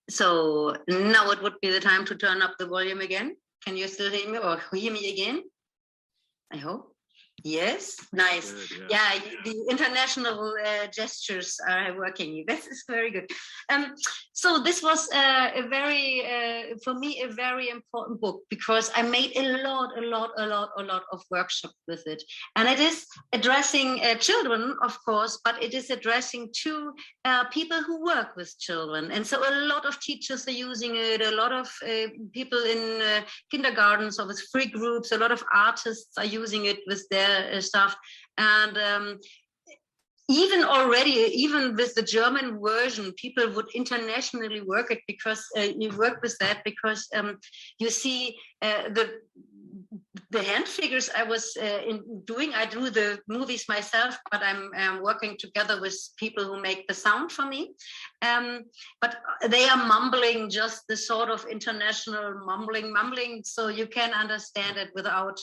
So now it would be the time to turn up the volume again. Can you still hear me or hear me again? I hope. Yes, nice. Good, yeah. The international gestures are working. This is very good. So this was a very, for me, a very important book, because I made a lot of workshops with it. And it is addressing children, of course, but it is addressing to people who work with children. And so a lot of teachers are using it, a lot of people in kindergartens or with free groups, a lot of artists are using it with their stuff. And even with the German version, people would internationally work it, because you work with that, because you see the hand figures I was doing. I do the movies myself, but I'm working together with people who make the sound for me. But they are mumbling, just the sort of international mumbling, so you can understand it without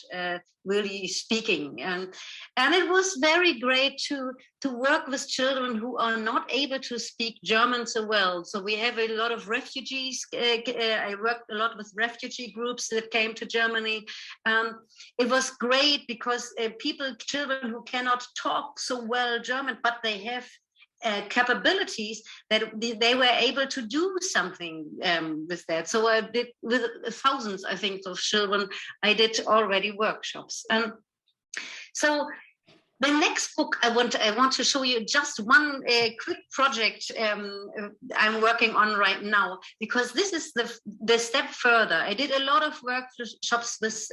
really speaking. And it was very great to work with children who are not able to speak German so well. So we have a lot of refugees. I worked a lot with refugee groups that came to Germany. It was great because children who cannot talk so well German, but they have capabilities that they were able to do something with that. So I did with thousands, I think, of children. I did already workshops. So the next book I want to show you just one quick project I'm working on right now, because this is the step further. I did a lot of workshops with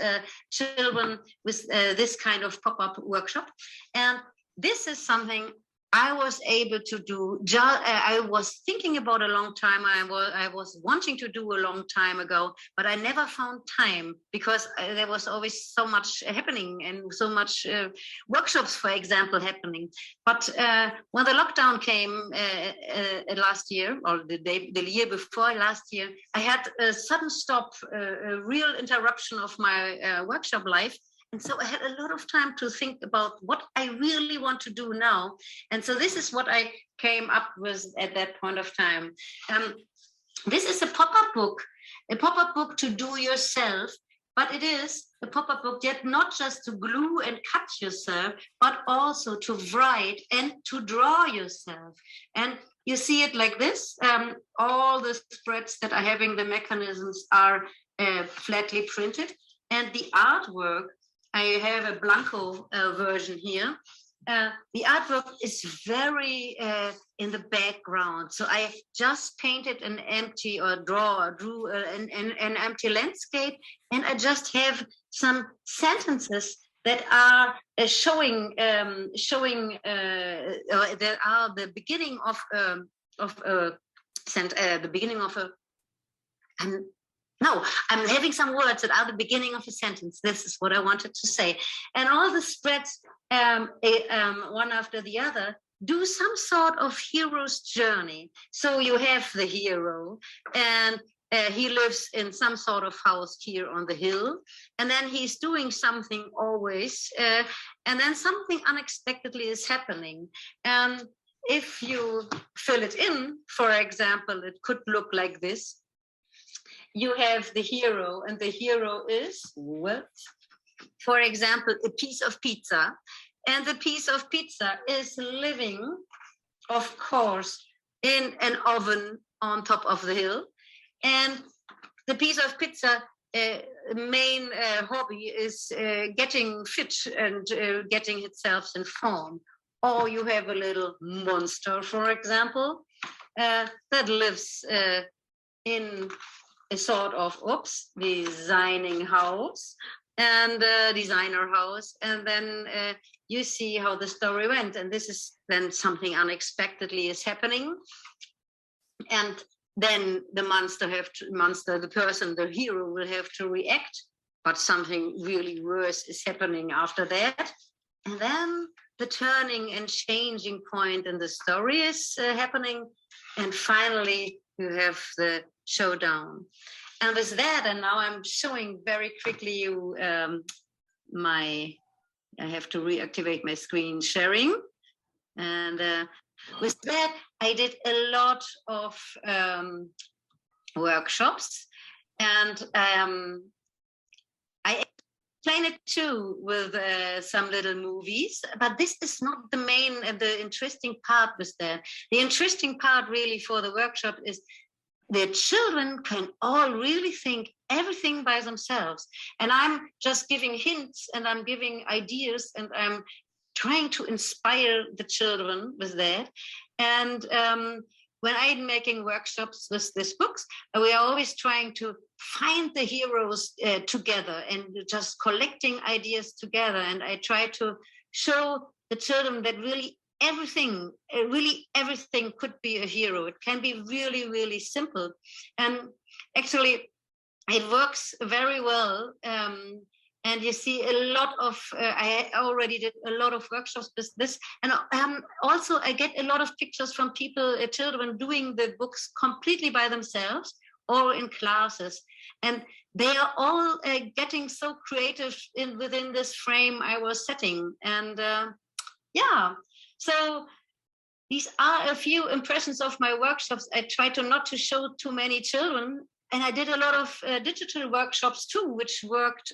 children with this kind of pop-up workshop, and this is something I was able to do. I was thinking about a long time. I was wanting to do a long time ago, but I never found time because there was always so much happening and so much workshops, for example, happening. But when the lockdown came last year, or the year before last year, I had a sudden stop, a real interruption of my workshop life. And so I had a lot of time to think about what I really want to do now. And so this is what I came up with at that point of time. This is a pop-up book to do yourself, but it is a pop-up book yet not just to glue and cut yourself, but also to write and to draw yourself. And you see it like this. All the spreads that are having the mechanisms are flatly printed. And the artwork, I have a Blanco version here. The artwork is very in the background. So I just painted an empty drew an empty landscape, and I just have some sentences that are showing that are the beginning of the beginning of a. No, I'm having some words that are the beginning of a sentence. This is what I wanted to say. And all the spreads, one after the other, do some sort of hero's journey. So you have the hero, and he lives in some sort of house here on the hill. And then he's doing something always. And then something unexpectedly is happening. And if you fill it in, for example, it could look like this. You have the hero, and the hero is, well, for example, a piece of pizza. And the piece of pizza is living, of course, in an oven on top of the hill. And the piece of pizza main hobby is getting fit and getting itself in form. Or you have a little monster, for example, that lives in a sort of designer house, and then you see how the story went, and this is then something unexpectedly is happening, and then the hero will have to react, but something really worse is happening after that, and then the turning and changing point in the story is happening, and finally you have the showdown. And with that, and now I'm showing very quickly you I have to reactivate my screen sharing. And with that, I did a lot of workshops, and I explain it too with some little movies, but this is not the interesting part with that. The interesting part really for the workshop is the children can all really think everything by themselves. And I'm just giving hints, and I'm giving ideas, and I'm trying to inspire the children with that. And when I'm making workshops with these books, we are always trying to find the heroes together and just collecting ideas together. And I try to show the children that really everything could be a hero. It can be really, really simple. And actually, it works very well. And you see a lot of, I already did a lot of workshops with this. And also I get a lot of pictures from children doing the books completely by themselves or in classes. And they are all getting so creative within this frame I was setting. And yeah, so these are a few impressions of my workshops. I try not to show too many children. And I did a lot of digital workshops too, which worked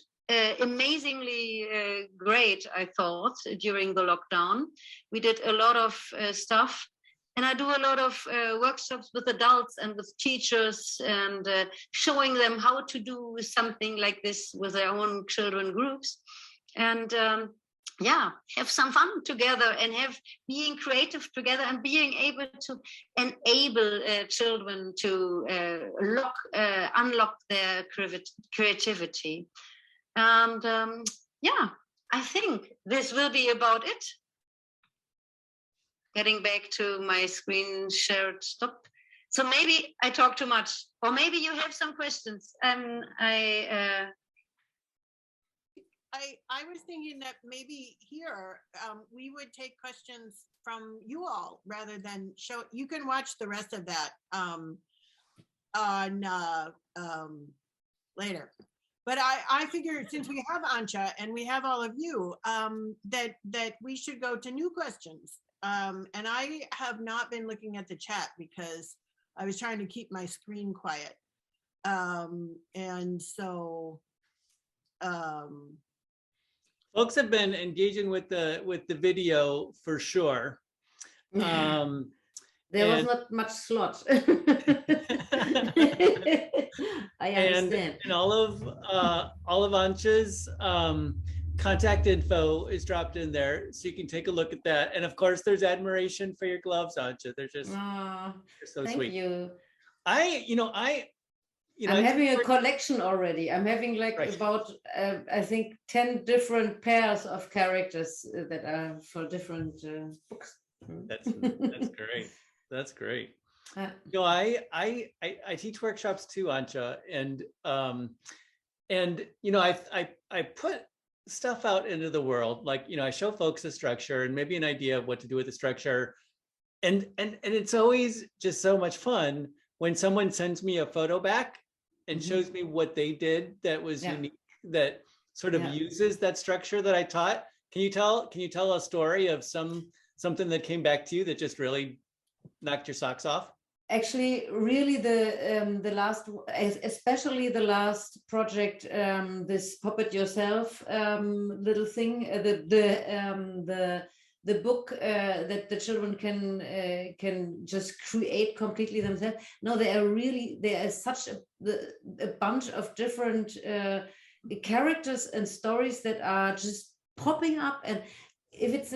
amazingly great, I thought, during the lockdown. We did a lot of stuff, and I do a lot of workshops with adults and with teachers, and showing them how to do something like this with their own children groups. And yeah, have some fun together and being creative together and being able to enable children to unlock their creativity. And yeah, I think this will be about it. Getting back to my screen shared stop. So maybe I talk too much, or maybe you have some questions. I was thinking that maybe here we would take questions from you all rather than show. You can watch the rest of that on later. But I figure since we have Antje and we have all of you, that we should go to new questions. And I have not been looking at the chat because I was trying to keep my screen quiet. And so Folks have been engaging with the video for sure. There was not much slot. I understand. And all of Antje's contact info is dropped in there, so you can take a look at that. And of course, there's admiration for your gloves, Antje. They're just they're so thank sweet. you. I'm having a collection already. I'm having like about I think 10 different pairs of characters that are for different books. That's great. That's great. I teach workshops too, Antje, and I put stuff out into the world, like I show folks a structure and maybe an idea of what to do with the structure, and it's always just so much fun when someone sends me a photo back and shows me what they did that was unique, that sort of uses that structure that I taught. Can you tell a story of something that came back to you that just really knocked your socks off? Actually, really the last, especially the last project, this Puppet Yourself little thing, the book that the children can just create completely themselves. No, there is such a bunch of different characters and stories that are just popping up, and if it's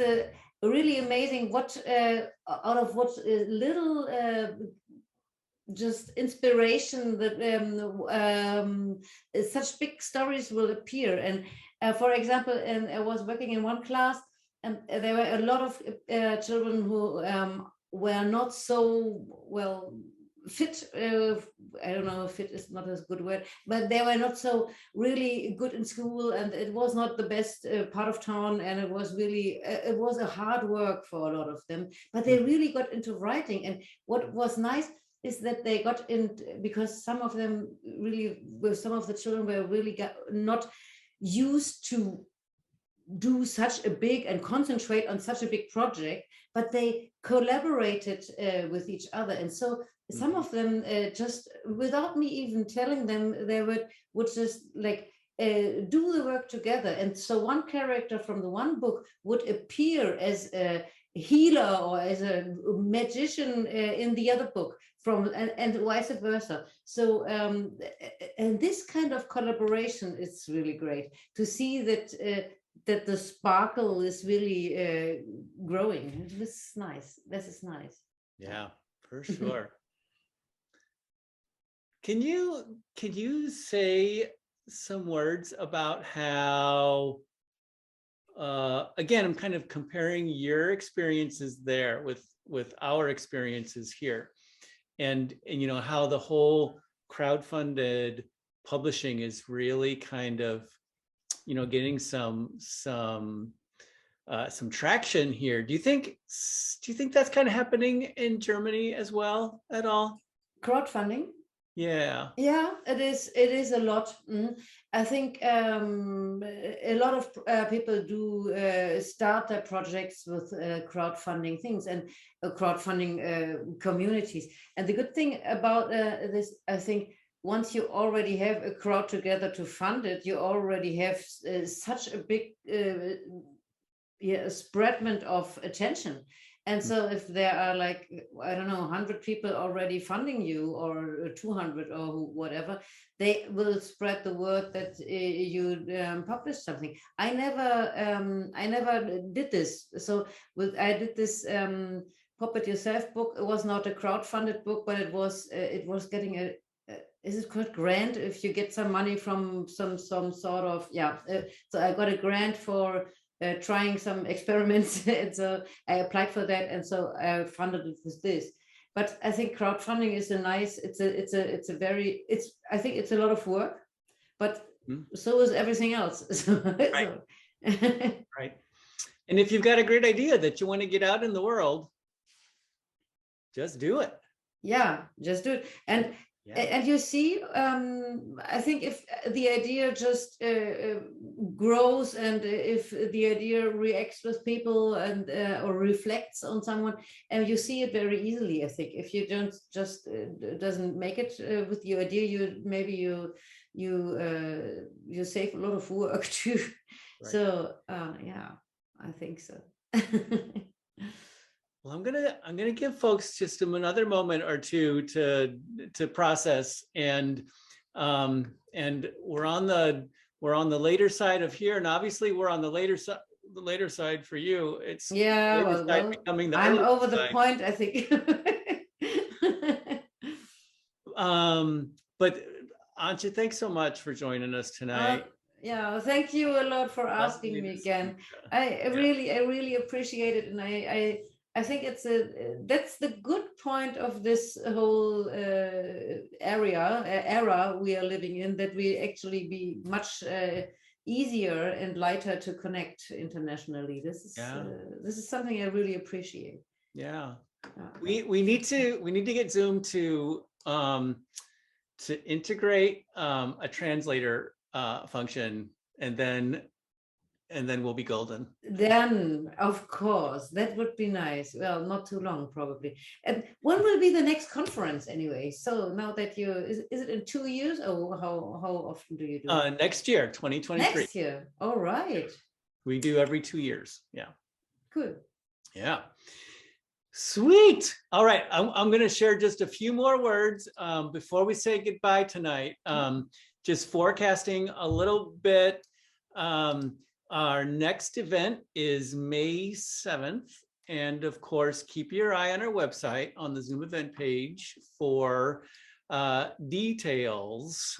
really amazing what out of what little just inspiration that such big stories will appear. And for example, I was working in one class, and there were a lot of children who were not so well fit. I don't know if fit is not a good word, but they were not so really good in school, and it was not the best part of town, and it was really it was a hard work for a lot of them, but they really got into writing. And what was nice is that they got in, because some of them really, some of the children were really not used to do such a big and concentrate on such a big project, but they collaborated with each other. And so some of them just without me even telling them, they would just like do the work together. And so one character from the one book would appear as a healer or as a magician in the other book, and vice versa. So and this kind of collaboration is really great to see that that the sparkle is really growing. This is nice. This is nice. Yeah, for sure. Can you say some words about how, again, I'm kind of comparing your experiences there with our experiences here, and how the whole crowdfunded publishing is really kind of getting some traction here. Do you think that's kind of happening in Germany as well at all? Crowdfunding? Yeah. Yeah, it is a lot. I think a lot of people do start their projects with crowdfunding things and crowdfunding communities. And the good thing about this, I think, once you already have a crowd together to fund it, you already have such a big spreadment of attention. And so if there are like, I don't know, 100 people already funding you, or 200 or whatever, they will spread the word that you published something. I never did this. So I did this Pop It Yourself book. It was not a crowdfunded book, but it was getting a, is it called grant? If you get some money from some sort of, so I got a grant for trying some experiments, and so I applied for that, and so I funded it with this. But I think crowdfunding is a nice. I think it's a lot of work, but so is everything else. Right. Right. And if you've got a great idea that you want to get out in the world, just do it. Yeah, just do it. And you see, I think if the idea just grows, and if the idea reacts with people and or reflects on someone, and you see it very easily. I think if you don't just doesn't make it with your idea, you save a lot of work too. Right. So yeah, I think so. Well, I'm gonna give folks just another moment or two to process, and we're on the later side of here, and obviously we're on the later side for you. It's becoming the I'm over side. The point, I think. But Antje, thanks so much for joining us tonight. Yeah, thank you a lot for asking me again. I really appreciate it, and I think that's the good point of this whole era we are living in, that we actually be much easier and lighter to connect internationally. This is something I really appreciate. Yeah, we need to get Zoom to integrate a translator function, and then we'll be golden. Then, of course, that would be nice. Well, not too long, probably. And when will be the next conference anyway? So now that is it in 2 years, or how often do you do it? Next year, 2023. Next year. All right. We do every 2 years. Yeah. Good. Yeah. Sweet. All right. I'm going to share just a few more words before we say goodbye tonight. Just forecasting a little bit. Our next event is May 7th. And of course, keep your eye on our website on the Zoom event page for details.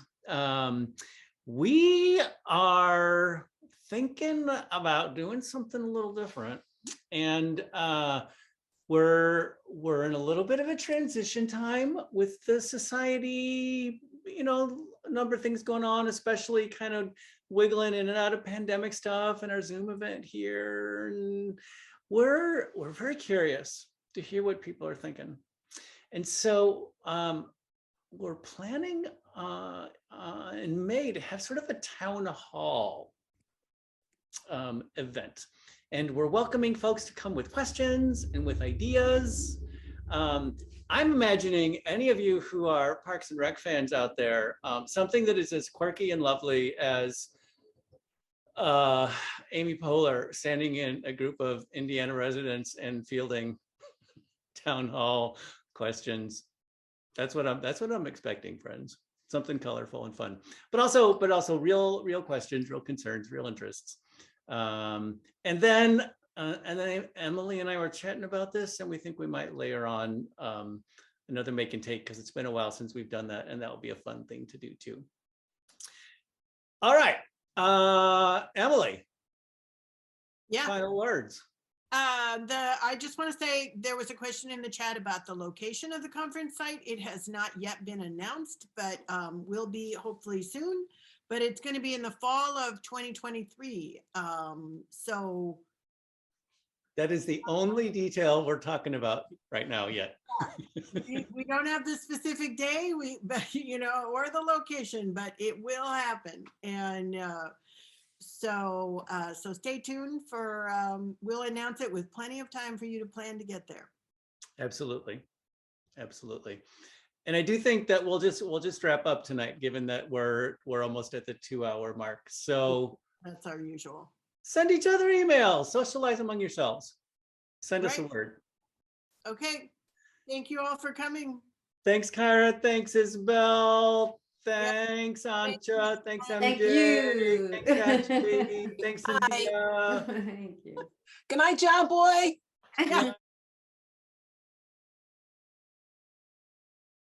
We are thinking about doing something a little different. And we're in a little bit of a transition time with the society, a number of things going on, especially kind of wiggling in and out of pandemic stuff, and our Zoom event here. And we're very curious to hear what people are thinking. And so we're planning in May to have sort of a town hall event. And we're welcoming folks to come with questions and with ideas. I'm imagining any of you who are Parks and Rec fans out there, something that is as quirky and lovely as Amy Poehler standing in a group of Indiana residents and fielding town hall questions. That's what I'm expecting, friends. Something colorful and fun, but also real questions, real concerns, real interests. And then Emily and I were chatting about this, and we think we might layer on another make and take, because it's been a while since we've done that, and that will be a fun thing to do too. All right, Emily. Yeah. Final words. I just want to say there was a question in the chat about the location of the conference site. It has not yet been announced, but will be hopefully soon. But it's going to be in the fall of 2023. So that is the only detail we're talking about right now yet. we don't have the specific day, or the location, but it will happen. And so stay tuned for, we'll announce it with plenty of time for you to plan to get there. Absolutely. Absolutely. And I do think that we'll just wrap up tonight, given that we're almost at the 2-hour mark. So that's our usual. Send each other emails, socialize among yourselves. Send us a word. Okay. Thank you all for coming. Thanks, Kyra. Thanks, Isabel. Thanks, Ancha. Thanks, MJ. Thank you. Thanks, Ashley. Thanks, Bye. Cynthia. Thank you. Good night, John Boy. Yeah.